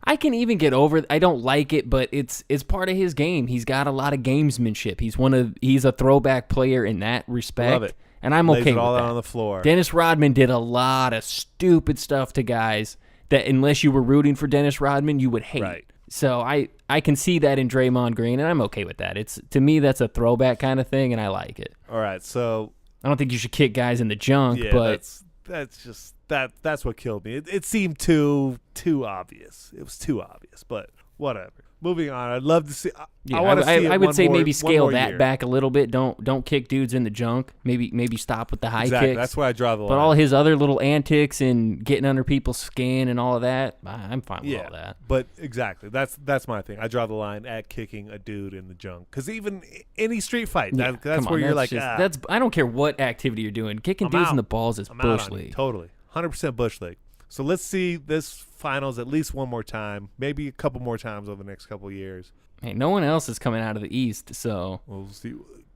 I can even get over it. I don't like it, but it's part of his game. He's got a lot of gamesmanship. He's a throwback player in that respect. Love it. And I'm okay with it all that. out on the floor. Dennis Rodman did a lot of stupid stuff to guys that unless you were rooting for Dennis Rodman, you would hate. Right. So I can see that in Draymond Green, and I'm okay with that. To me, that's a throwback kind of thing, and I like it. All right, so I don't think you should kick guys in the junk, but that's what killed me. It seemed too obvious. It was too obvious, but whatever. Moving on, I'd love to see. I would say maybe scale that year. back a little bit. Don't kick dudes in the junk. Maybe stop with the high exactly. kicks. That's where I draw the line. But all his other little antics and getting under people's skin and all of that, I'm fine with all that. But exactly, that's my thing. I draw the line at kicking a dude in the junk because even any street fight, that's where you're like, I don't care what activity you're doing. Kicking dudes in the balls is bush league. Totally, 100% bush league. So let's see this finals at least one more time, maybe a couple more times over the next couple of years. Hey, no one else is coming out of the East, so we'll see.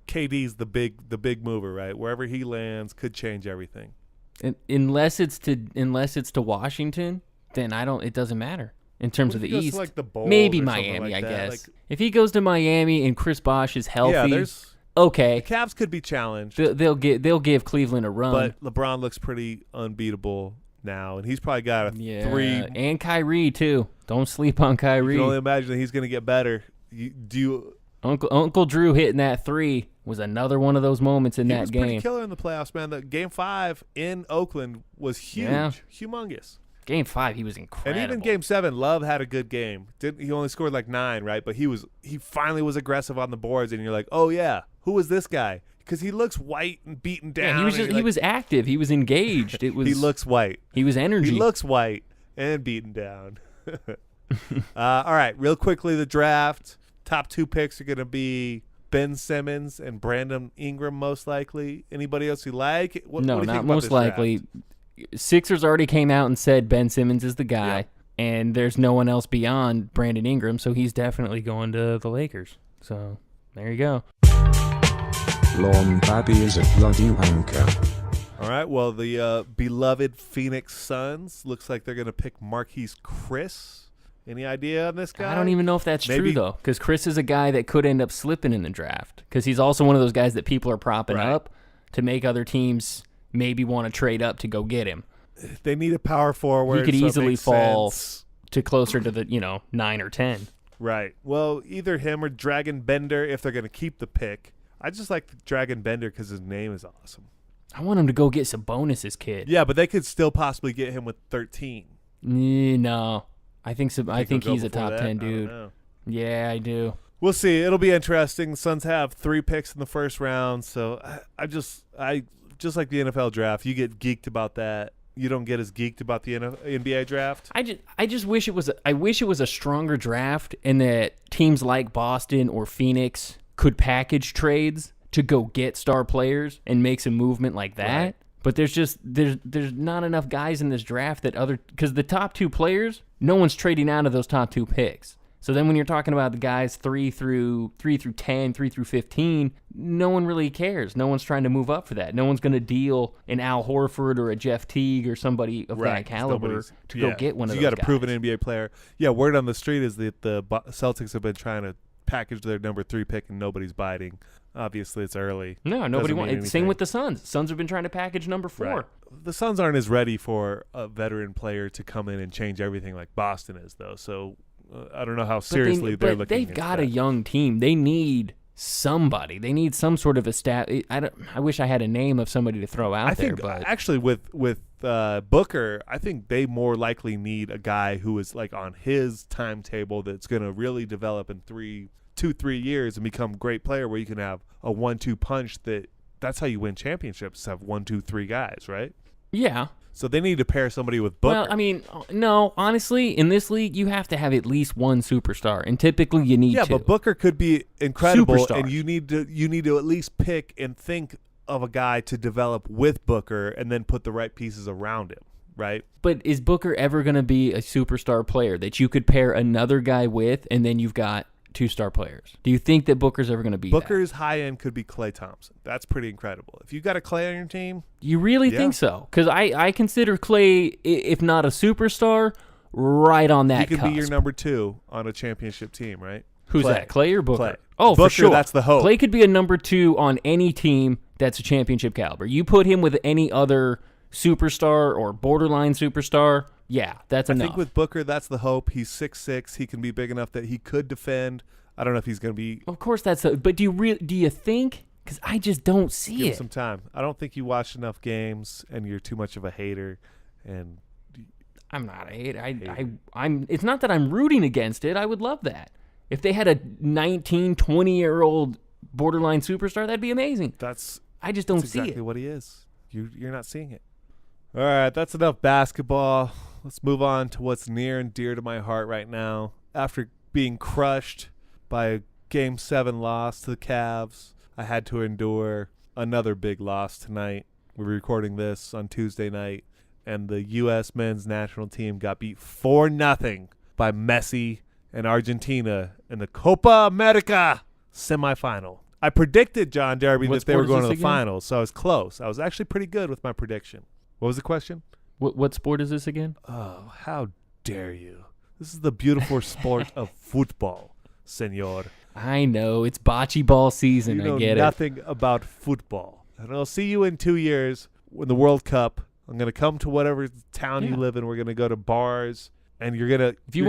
KD's the big mover, right? Wherever he lands could change everything. Unless it's to Washington, then it doesn't matter in terms of the East. Like the Bulls maybe or Miami, like I that. guess. If he goes to Miami and Chris Bosh is healthy, The okay. Cavs could be challenged. They'll give Cleveland a run. But LeBron looks pretty unbeatable now, and he's probably got a 3. And Kyrie too. Don't sleep on Kyrie. You can only imagine that he's going to get better. Uncle Drew hitting that 3 was another one of those moments in that game. He was pretty killer in the playoffs, man. The Game 5 in Oakland was huge, humongous. Game 5, he was incredible. And even Game 7, Love had a good game. He only scored like 9, right? But he finally was aggressive on the boards, and you're like, oh yeah, who is this guy? Because he looks white and beaten down. Yeah, he was active. He was engaged. It was. He looks white. He was energy. He looks white and beaten down. All right, real quickly, the draft. Top 2 picks are going to be Ben Simmons and Brandon Ingram, most likely. Anybody else you like? What do you not think most about this likely. Draft? Sixers already came out and said Ben Simmons is the guy, and there's no one else beyond Brandon Ingram, so he's definitely going to the Lakers. So there you go. Lon Babby is a bloody wanker. All right, well, the beloved Phoenix Suns looks like they're going to pick Marquise Chris Any idea on this guy? I don't even know if that's true, though, because Chris is a guy that could end up slipping in the draft because he's also one of those guys that people are propping up to make other teams maybe want to trade up to go get him. They need a power forward. He could so easily fall sense. to closer to the 9 or 10. Right. Well, either him or Dragon Bender if they're going to keep the pick. I just like Dragon Bender because his name is awesome. I want him to go get some bonuses, kid. Yeah, but they could still possibly get him with 13. No. I think so. I think he's a top 10 dude. Yeah, I do. We'll see. It'll be interesting. The Suns have 3 picks in the first round, so I just like the NFL draft. You get geeked about that. You don't get as geeked about the NBA draft. I just wish it was. I wish it was a stronger draft, and that teams like Boston or Phoenix could package trades to go get star players and make some movement like that. Right. But there's not enough guys in this draft because the top 2 players, no one's trading out of those top 2 picks. So then when you're talking about the guys 3 through 10, 3 through 15, no one really cares. No one's trying to move up for that. No one's going to deal an Al Horford or a Jeff Teague or somebody of that caliber to go get one of those guys. You got a proven NBA player. Yeah, word on the street is that the Celtics have been trying to package their number 3 pick and nobody's biting. Obviously, it's early. No, nobody wants. Same with the Suns. Suns have been trying to package number 4. Right. The Suns aren't as ready for a veteran player to come in and change everything like Boston is, though. So I don't know how seriously they're looking. They've got a young team. They need somebody. They need some sort of a stat. I wish I had a name of somebody to throw out there. But actually, with Booker, I think they more likely need a guy who is like on his timetable that's going to really develop in 3 years and become a great player where you can have a 1-2 punch. That's how you win championships, have 1, 2, 3 guys, right? Yeah. So they need to pair somebody with Booker. Well, I mean, no, honestly, in this league, you have to have at least one superstar, and typically you need 2. Yeah, but Booker could be incredible, Superstars. And you need to at least pick and think of a guy to develop with Booker and then put the right pieces around him, right? But is Booker ever going to be a superstar player that you could pair another guy with, and then you've got 2 star players? Do you think that Booker's ever going to be Booker's high end could be Klay Thompson. That's pretty incredible. If you got a Klay on your team, you really think so? Because I consider Klay, if not a superstar, right on that. He could cusp. be your number 2 on a championship team, right? Who's that? Klay or Booker? Klay. Oh, Booker, for sure. That's the hope. Klay could be a number 2 on any team that's a championship caliber. You put him with any other superstar or borderline superstar, yeah, that's enough. I think with Booker, that's the hope. He's 6'6". He can be big enough that he could defend. I don't know if he's going to be. Of course, but do you think? Because I just don't see give it. Him some time. I don't think you watched enough games, and you're too much of a hater. And I'm not a hater. I'm. It's not that I'm rooting against it. I would love that. If they had a 19, 20-year-old borderline superstar, that'd be amazing. I just don't see exactly it. What he is. You're not seeing it. All right, that's enough basketball. Let's move on to what's near and dear to my heart right now. After being crushed by a Game 7 loss to the Cavs, I had to endure another big loss tonight. We're recording this on Tuesday night, and the U.S. men's national team got beat 4-0 by Messi and Argentina in the Copa America semifinal. I predicted, John Derby, that they were going to the finals, so I was close. I was actually pretty good with my prediction. What was the question? What sport is this again? Oh, how dare you. This is the beautiful sport of football, senor. I know. It's bocce ball season. You know I get nothing about football. And I'll see you in 2 years when the World Cup. I'm going to come to whatever town you live in. We're going to go to bars, and you're going to If you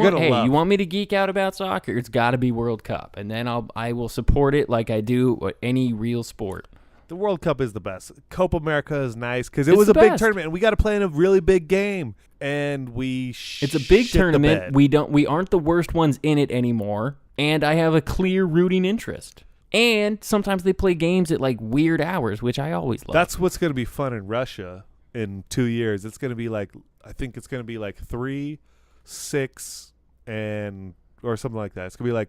want me to geek out about soccer, it's got to be World Cup. And then I will support it like I do any real sport. The World Cup is the best. Copa America is nice because it was a big tournament, and we got to play in a really big game. And it's a big tournament. We aren't the worst ones in it anymore. And I have a clear rooting interest. And sometimes they play games at like weird hours, which I always love. That's what's going to be fun in Russia in 2 years. It's going to be like, I think it's going to be like 3, 6, or something like that. It's going to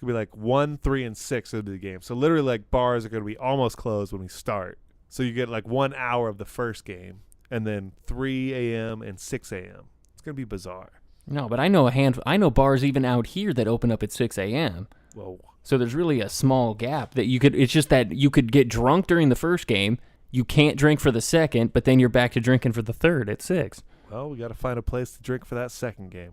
be like 1, 3, and 6 into the game. So literally like bars are going to be almost closed when we start. So you get like 1 hour of the first game and then 3 a.m. and 6 a.m. It's going to be bizarre. No, but I know bars even out here that open up at 6 a.m. Whoa. So there's really a small gap that it's just that you could get drunk during the first game. You can't drink for the second, but then you're back to drinking for the third at 6. Well, we got to find a place to drink for that second game.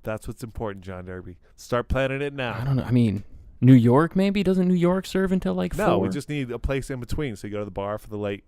That's what's important, John Derby. Start planning it now. I don't know. I mean, New York maybe? Doesn't New York serve until like 4? No, we just need a place in between. So you go to the bar for the late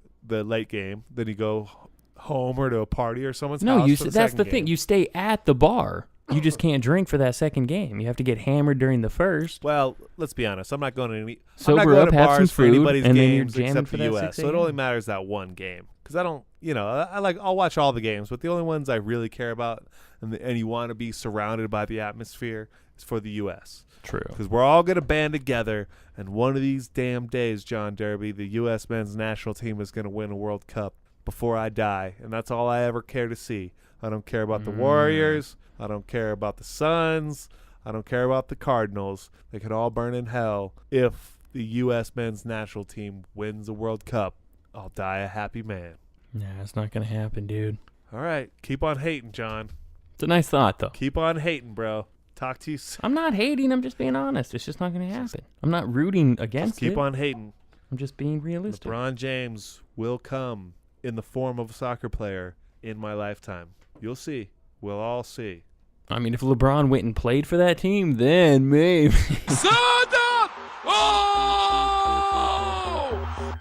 game, then you go home or to a party or someone's house. No, that's the thing. You stay at the bar. You just can't drink for that second game. You have to get hammered during the first. Well, let's be honest. I'm not going to any. Sober I'm not going up, to have bars some for food, anybody's and then you're games jamming except for the that U.S. 6 So it a.m. only matters that one game because I don't. I'll watch all the games, but the only ones I really care about and you want to be surrounded by the atmosphere is for the U.S. True. Because we're all going to band together, and one of these damn days, John Derby, the U.S. men's national team is going to win a World Cup before I die, and that's all I ever care to see. I don't care about the Warriors. I don't care about the Suns. I don't care about the Cardinals. They could all burn in hell. If the U.S. men's national team wins a World Cup, I'll die a happy man. Nah, it's not going to happen, dude. All right. Keep on hating, John. It's a nice thought, though. Keep on hating, bro. Talk to you soon. I'm not hating. I'm just being honest. It's just not going to happen. I'm not rooting against Just keep on hating. I'm just being realistic. LeBron James will come in the form of a soccer player in my lifetime. You'll see. We'll all see. I mean, if LeBron went and played for that team, then maybe. سادة! أوه!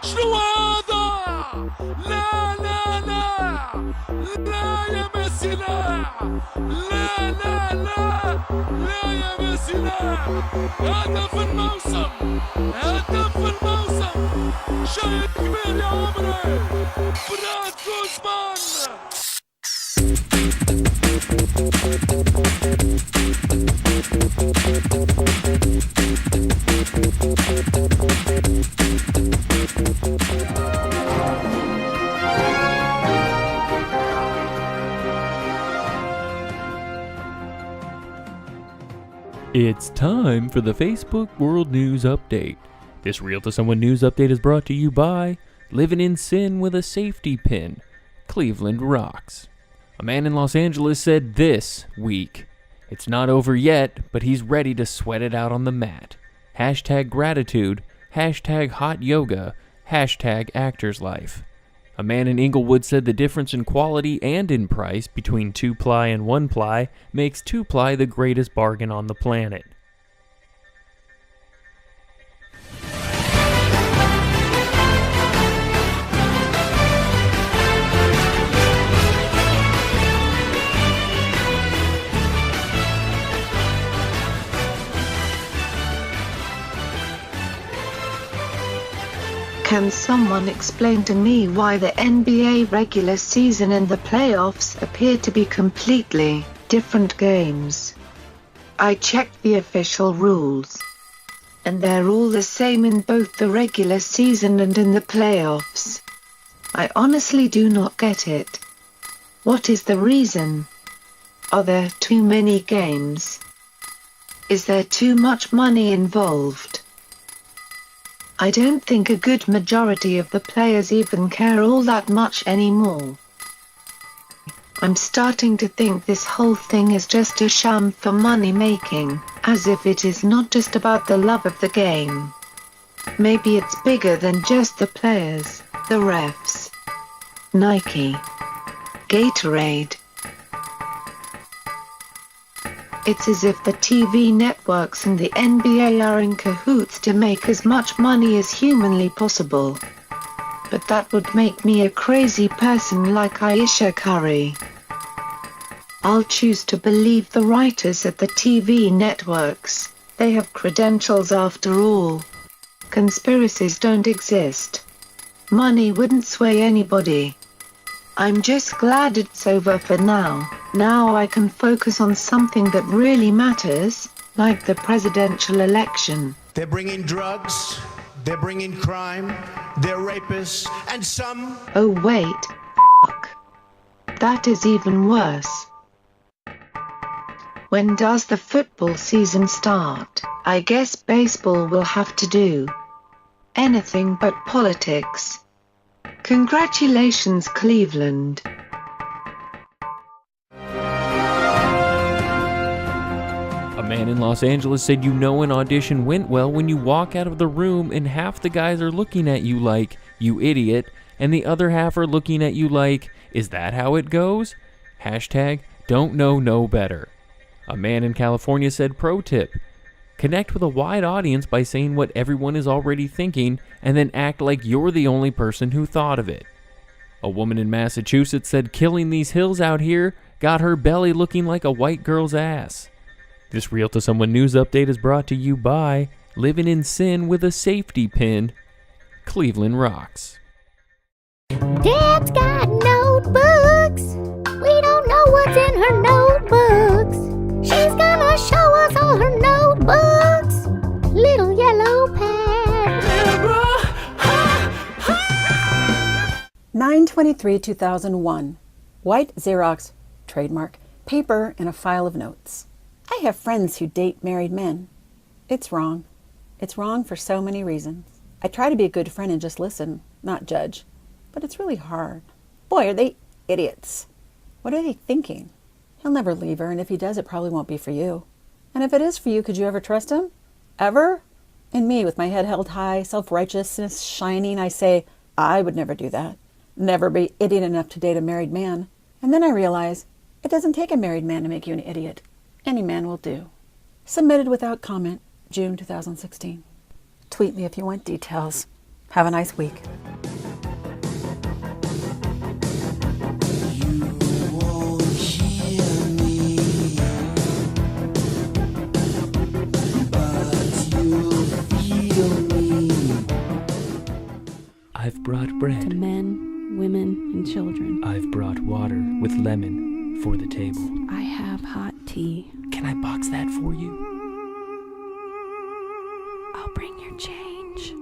شنو هذا؟ لا لا لا لا يا ميسي لا لا لا لا لا يا ميسي لا هدف الموسم هدف الموسم شيء كبير يا عمري براد جوزمان It's time for the Facebook World News Update. This Real to Someone News Update is brought to you by Living in Sin with a Safety Pin. Cleveland rocks. A man in Los Angeles said this week, "It's not over yet, but he's ready to sweat it out on the mat. Hashtag gratitude, hashtag hot yoga, hashtag actor's life." A man in Inglewood said the difference in quality and in price between 2-ply and 1-ply makes 2-ply the greatest bargain on the planet. Can someone explain to me why the NBA regular season and the playoffs appear to be completely different games? I checked the official rules, and they're all the same in both the regular season and in the playoffs. I honestly do not get it. What is the reason? Are there too many games? Is there too much money involved? I don't think a good majority of the players even care all that much anymore. I'm starting to think this whole thing is just a sham for money making, as if it is not just about the love of the game. Maybe it's bigger than just the players, the refs, Nike, Gatorade. It's as if the TV networks and the NBA are in cahoots to make as much money as humanly possible. But that would make me a crazy person like Aisha Curry. I'll choose to believe the writers at the TV networks. They have credentials after all. Conspiracies don't exist. Money wouldn't sway anybody. I'm just glad it's over for now. Now I can focus on something that really matters, like the presidential election. They're bringing drugs, they're bringing crime, they're rapists, and some... Oh wait, f***. That is even worse. When does the football season start? I guess baseball will have to do anything but politics. Congratulations, Cleveland. A man in Los Angeles said an audition went well when you walk out of the room and half the guys are looking at you like, "You idiot," and the other half are looking at you like, "Is that how it goes?" Hashtag don't know no better. A man in California said, pro tip, connect with a wide audience by saying what everyone is already thinking and then act like you're the only person who thought of it. A woman in Massachusetts said killing these hills out here got her belly looking like a white girl's ass. This Real to Someone news update is brought to you by Living in Sin with a Safety Pin. Cleveland rocks. Dad's got notebooks. We don't know what's in her notebooks. She's gonna show us all her notebooks. Little yellow pad. 9/23/2001. White Xerox, trademark, paper in a file of notes. I have friends who date married men. It's wrong. It's wrong for so many reasons. I try to be a good friend and just listen, not judge. But it's really hard. Boy, are they idiots. What are they thinking? He'll never leave her, and if he does, it probably won't be for you. And if it is for you, could you ever trust him? Ever? And me, with my head held high, self-righteousness shining, I say, I would never do that. Never be idiot enough to date a married man. And then I realize, it doesn't take a married man to make you an idiot. Any man will do. Submitted without comment, June 2016. Tweet me if you want details. Have a nice week. I've brought bread to men, women, and children. I've brought water with lemon for the table. I have hot tea. Can I box that for you? I'll bring your change.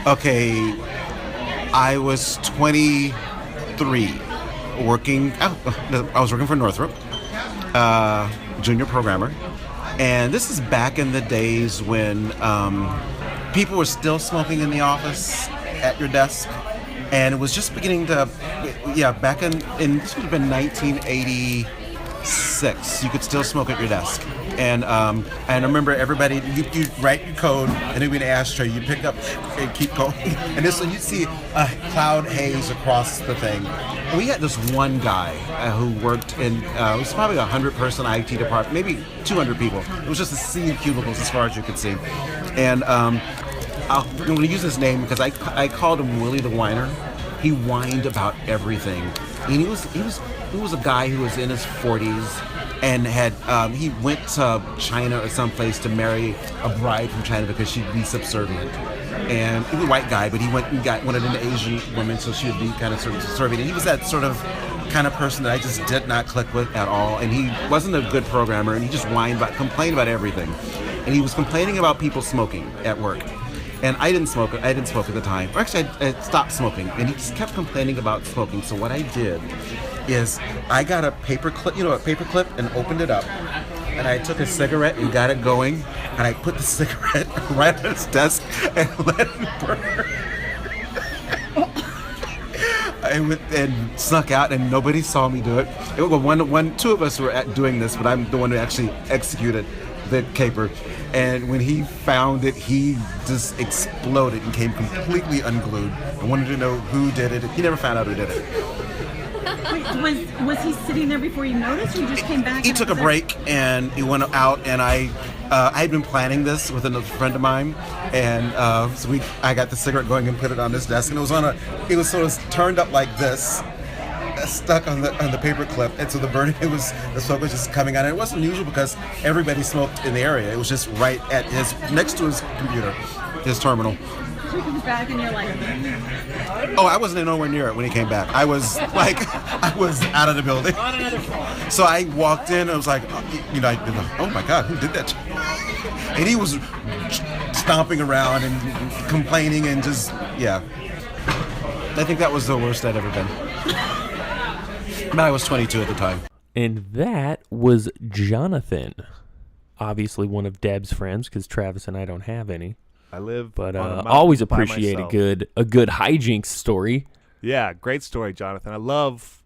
Okay, I was 23, working. I was working for Northrop, junior programmer, and this is back in the days when people were still smoking in the office at your desk, and it was just beginning to, back in this would have been 1986. You could still smoke at your desk. And I remember everybody, you write your code, and it'd be an ashtray. You pick up and keep going. And this one, you'd see a cloud haze across the thing. And we had this one guy who worked in, it was probably a 100-person IT department, maybe 200 people. It was just a sea of cubicles as far as you could see. And I'm going to use his name because I called him Willie the Whiner. He whined about everything. And he was a guy who was in his 40s. And he went to China or someplace to marry a bride from China because she'd be subservient. And he was a white guy, but he wanted an Asian woman, so she would be kind of subservient. And he was that sort of kind of person that I just did not click with at all. And he wasn't a good programmer, and he just complained about everything. And he was complaining about people smoking at work. And I didn't smoke at the time. Or actually, I stopped smoking, and he just kept complaining about smoking. So what I did is I got a paper clip, and opened it up. And I took a cigarette and got it going. And I put the cigarette right on his desk and let it burn. I went and snuck out, and nobody saw me do it. Two of us were doing this, but I'm the one who actually executed the caper. And when he found it, he just exploded and came completely unglued. I wanted to know who did it. He never found out who did it. Wait, was he sitting there before you noticed, or you just came back? He took a break and he went out, and I had been planning this with another friend of mine, and I got the cigarette going and put it on his desk, and it was sort of turned up like this, stuck on the paper clip, and so the smoke was just coming out. And it wasn't unusual because everybody smoked in the area. It was just right at next to his computer, his terminal. So he comes back and you're like, oh, I wasn't nowhere near it when he came back. I was out of the building. So I walked in and I was like, oh my God, who did that to me? And he was stomping around and complaining and just, yeah. I think that was the worst I'd ever been. But I was 22 at the time. And that was Jonathan. Obviously one of Deb's friends, because Travis and I don't have any. I live but on a mountain always by appreciate myself. a good hijinks story. Yeah, great story, Jonathan. I love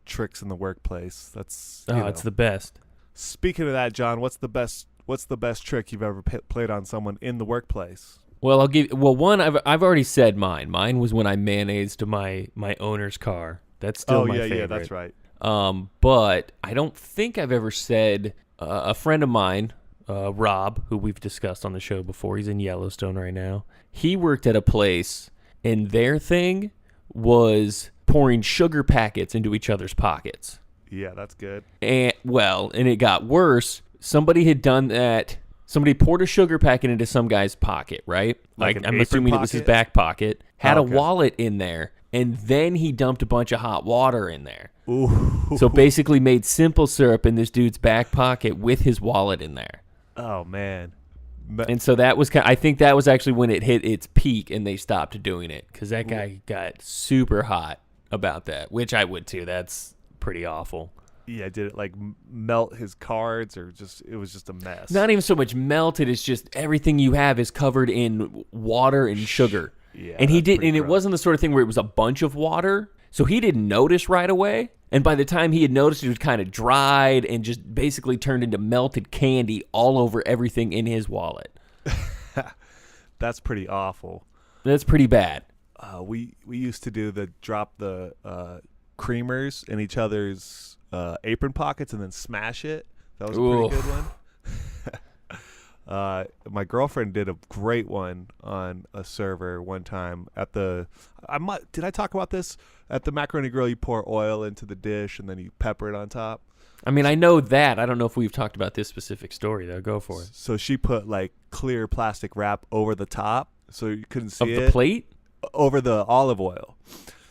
tricks in the workplace. That's it's the best. Speaking of that, John, what's the best trick you've ever played on someone in the workplace? Well, one I've already said mine. Mine was when I mayonnaised my owner's car. That's still my favorite. Yeah, that's right. But I don't think I've ever said a friend of mine, Rob, who we've discussed on the show before. He's in Yellowstone right now. He worked at a place, and their thing was pouring sugar packets into each other's pockets. Yeah, that's good. And it got worse. Somebody had done that. Somebody poured a sugar packet into some guy's pocket, right? Like I'm assuming it was his back pocket. Had a wallet in there, and then he dumped a bunch of hot water in there. Ooh. So basically made simple syrup in this dude's back pocket with his wallet in there. Oh, man. And so that was I think that was actually when it hit its peak and they stopped doing it because that guy got super hot about that, which I would too. That's pretty awful. Yeah, did it like melt his cards or it was just a mess? Not even so much melted. It's just everything you have is covered in water and sugar. Yeah, and he didn't, and gross. it wasn't the sort of thing where it was a bunch of water. So he didn't notice right away. And by the time he had noticed, it was kind of dried and just basically turned into melted candy all over everything in his wallet. That's pretty awful. That's pretty bad. We used to drop the creamers in each other's apron pockets and then smash it. That was a pretty good one. My girlfriend did a great one on a server one time at did I talk about this? At the Macaroni Grill, you pour oil into the dish and then you pepper it on top. I mean, I know that. I don't know if we've talked about this specific story, though. Go for it. So she put like clear plastic wrap over the top so you couldn't see it. Of the plate? Over the olive oil.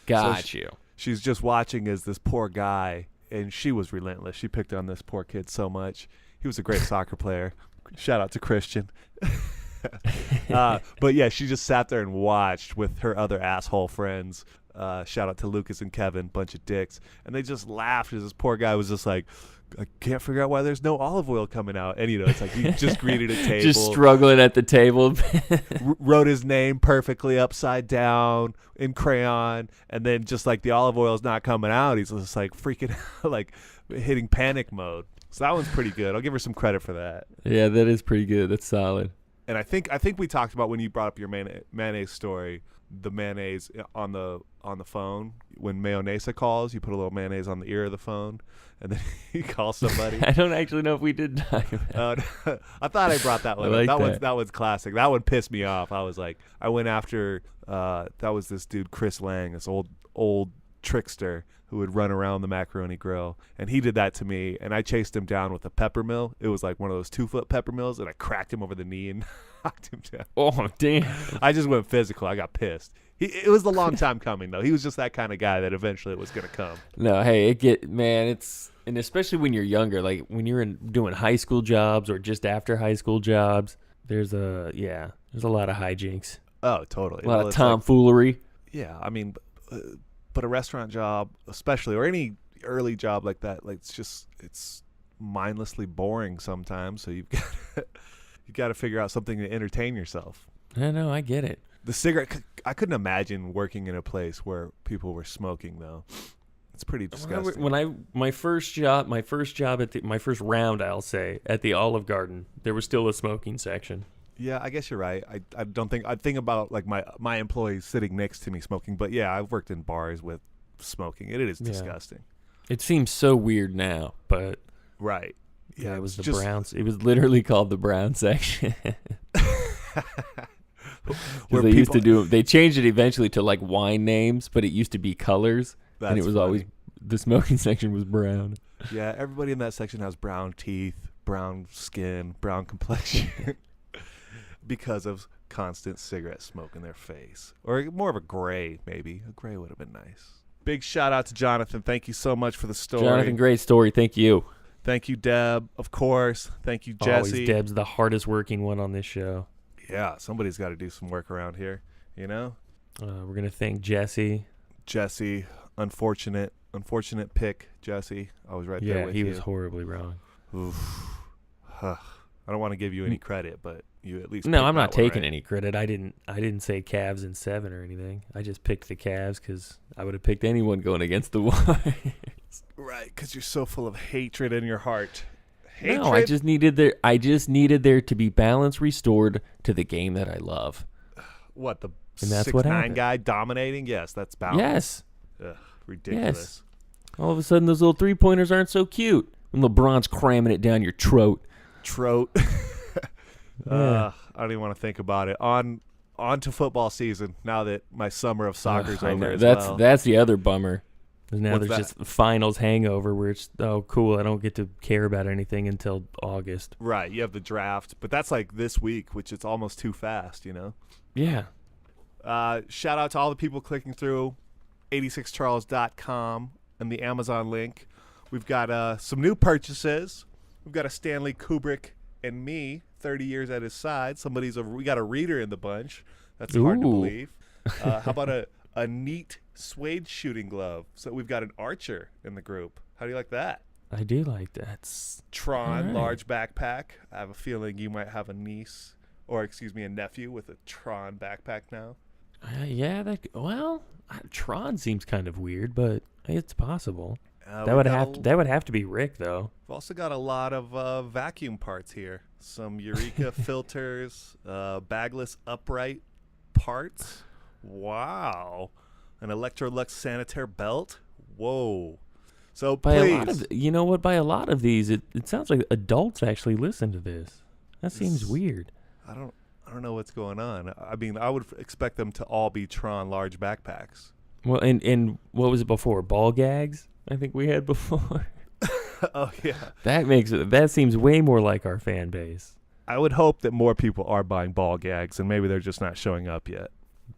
Got you. She's just watching as this poor guy, and she was relentless. She picked on this poor kid so much. He was a great soccer player. Shout out to Christian. But yeah, she just sat there and watched with her other asshole friends. Shout out to Lucas and Kevin, bunch of dicks. And they just laughed as this poor guy was just like, I can't figure out why there's no olive oil coming out. And, it's like he just greeted a table. Just struggling at the table. Wrote his name perfectly upside down in crayon. And then just like the olive oil is not coming out, he's just like freaking out, like hitting panic mode. So that one's pretty good. I'll give her some credit for that. Yeah, that is pretty good. That's solid. And I think we talked about when you brought up your mayonnaise story, the mayonnaise on the phone. When Mayonnaise calls, you put a little mayonnaise on the ear of the phone, and then you call somebody. I don't actually know if we did talk about it. I thought I brought that one like up. That one's classic. That one pissed me off. I was like, I went after that was this dude Chris Lang, this old trickster who would run around the Macaroni Grill, and he did that to me, and I chased him down with a pepper mill. It was like one of those 2-foot pepper mills, and I cracked him over the knee and knocked him down. Oh, damn. I just went physical. I got pissed. It was a long time coming, though. He was just that kind of guy that eventually it was going to come. No, hey, and especially when you're younger, like when you're doing high school jobs or just after high school jobs, there's a lot of hijinks. Oh, totally. A lot of tomfoolery. Yeah, I mean, but a restaurant job, especially, or any early job like that, like it's mindlessly boring sometimes. So you got to figure out something to entertain yourself. I know, I get it. The cigarette, I couldn't imagine working in a place where people were smoking though. It's pretty disgusting. My first round, I'll say, at the Olive Garden, there was still a smoking section. Yeah, I guess you're right. I don't think I'd think about like my employees sitting next to me smoking, but yeah, I've worked in bars with smoking. It is disgusting. It seems so weird now, but right. Yeah, it was the Browns. It was literally called the Brown section. They changed it eventually to like wine names, but it used to be colors, and it was always the smoking section was brown. Yeah, everybody in that section has brown teeth, brown skin, brown complexion. Because of constant cigarette smoke in their face. Or more of a gray, maybe. A gray would have been nice. Big shout out to Jonathan. Thank you so much for the story. Jonathan, great story. Thank you. Thank you, Deb, of course. Thank you, Jesse. Always Deb's the hardest working one on this show. Yeah, somebody's got to do some work around here, you know? We're going to thank Jesse. Jesse, unfortunate pick, Jesse. I was right there with you. Yeah, he was horribly wrong. Oof. I don't want to give you any credit, but you at least no. I'm not taking any credit. I didn't say Cavs in 7 or anything. I just picked the Cavs because I would have picked anyone going against the Warriors. Right, because you're so full of hatred in your heart. Hatred? No, I just needed there to be balance restored to the game that I love. What, the and that's what 6'9" guy dominating? Yes, that's balance. Yes. Ugh, ridiculous. Yes. All of a sudden, those little three-pointers aren't so cute. When LeBron's cramming it down your throat. I don't even want to think about it. On to football season now that my summer of soccer's over. That's the other bummer. Now What's there's that? just finals hangover where it's, oh, cool, I don't get to care about anything until August. Right, you have the draft, but that's like this week, which it's almost too fast, you know? Yeah. Shout out to all the people clicking through 86charles.com and the Amazon link. We've got some new purchases. We've got a Stanley Kubrick and me, 30 years at his side. We got a reader in the bunch. That's hard to believe. How about a neat suede shooting glove? So we've got an archer in the group. How do you like that? I do like that. Tron large backpack. I have a feeling you might have a nephew with a Tron backpack now. Tron seems kind of weird, but it's possible. That would have to be Rick, though. We've also got a lot of vacuum parts here. Some Eureka filters, bagless upright parts. Wow. An Electrolux sanitaire belt. Whoa. So By please. By a lot of these, it sounds like adults actually listen to this. That seems weird. I don't know what's going on. I mean, I would expect them to all be Tron large backpacks. Well, and what was it before? Ball gags? I think we had before. Oh yeah. That seems way more like our fan base. I would hope that more people are buying ball gags, and maybe they're just not showing up yet.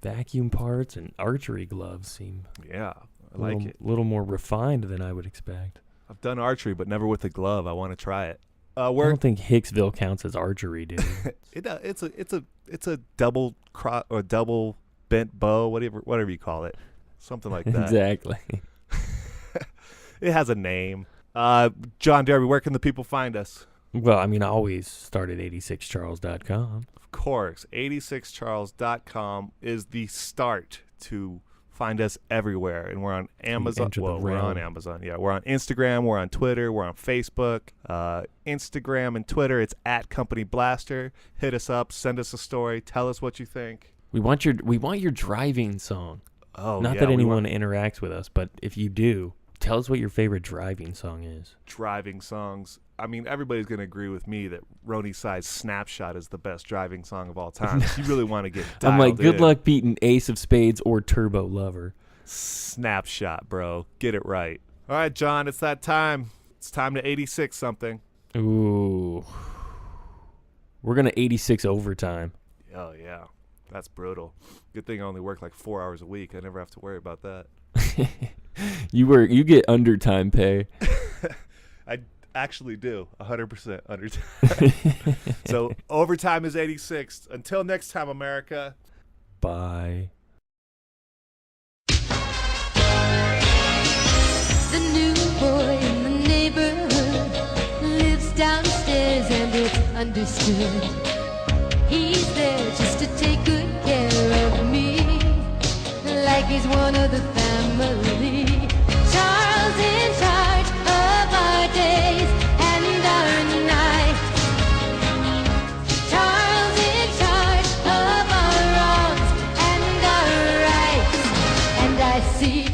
Vacuum parts and archery gloves seem I like it. A little more refined than I would expect. I've done archery, but never with a glove. I want to try it. I don't think Hicksville counts as archery, dude. It's a double or double bent bow, whatever you call it, something like that. Exactly. It has a name. John Derby, where can the people find us? Well, I mean, I always start at 86charles.com. Of course, 86charles.com is the start to find us everywhere, and we're on Amazon. We're on Amazon. Yeah, we're on Instagram. We're on Twitter. We're on Facebook. Instagram and Twitter, it's at Company Blaster. Hit us up. Send us a story. Tell us what you think. We want your driving song. Oh, not that anyone interacts with us, but if you do, tell us what your favorite driving song is. Driving songs. I mean, everybody's going to agree with me that Roni Side's Snapshot is the best driving song of all time. If you really want to get dialed I'm like, good in, luck beating Ace of Spades or Turbo Lover. Snapshot, bro. Get it right. All right, John, it's that time. It's time to 86 something. Ooh. We're going to 86 overtime. Oh, yeah. That's brutal. Good thing I only work like 4 hours a week. I never have to worry about that. You get undertime pay. I actually do 100% undertime. So overtime is 86. Until next time, America. Bye. The new boy in the neighborhood lives downstairs and it's understood. He's there just to take good care of me, like he's one of the family. Charles in charge of our days and our nights. Charles in charge of our wrongs and our rights. And I see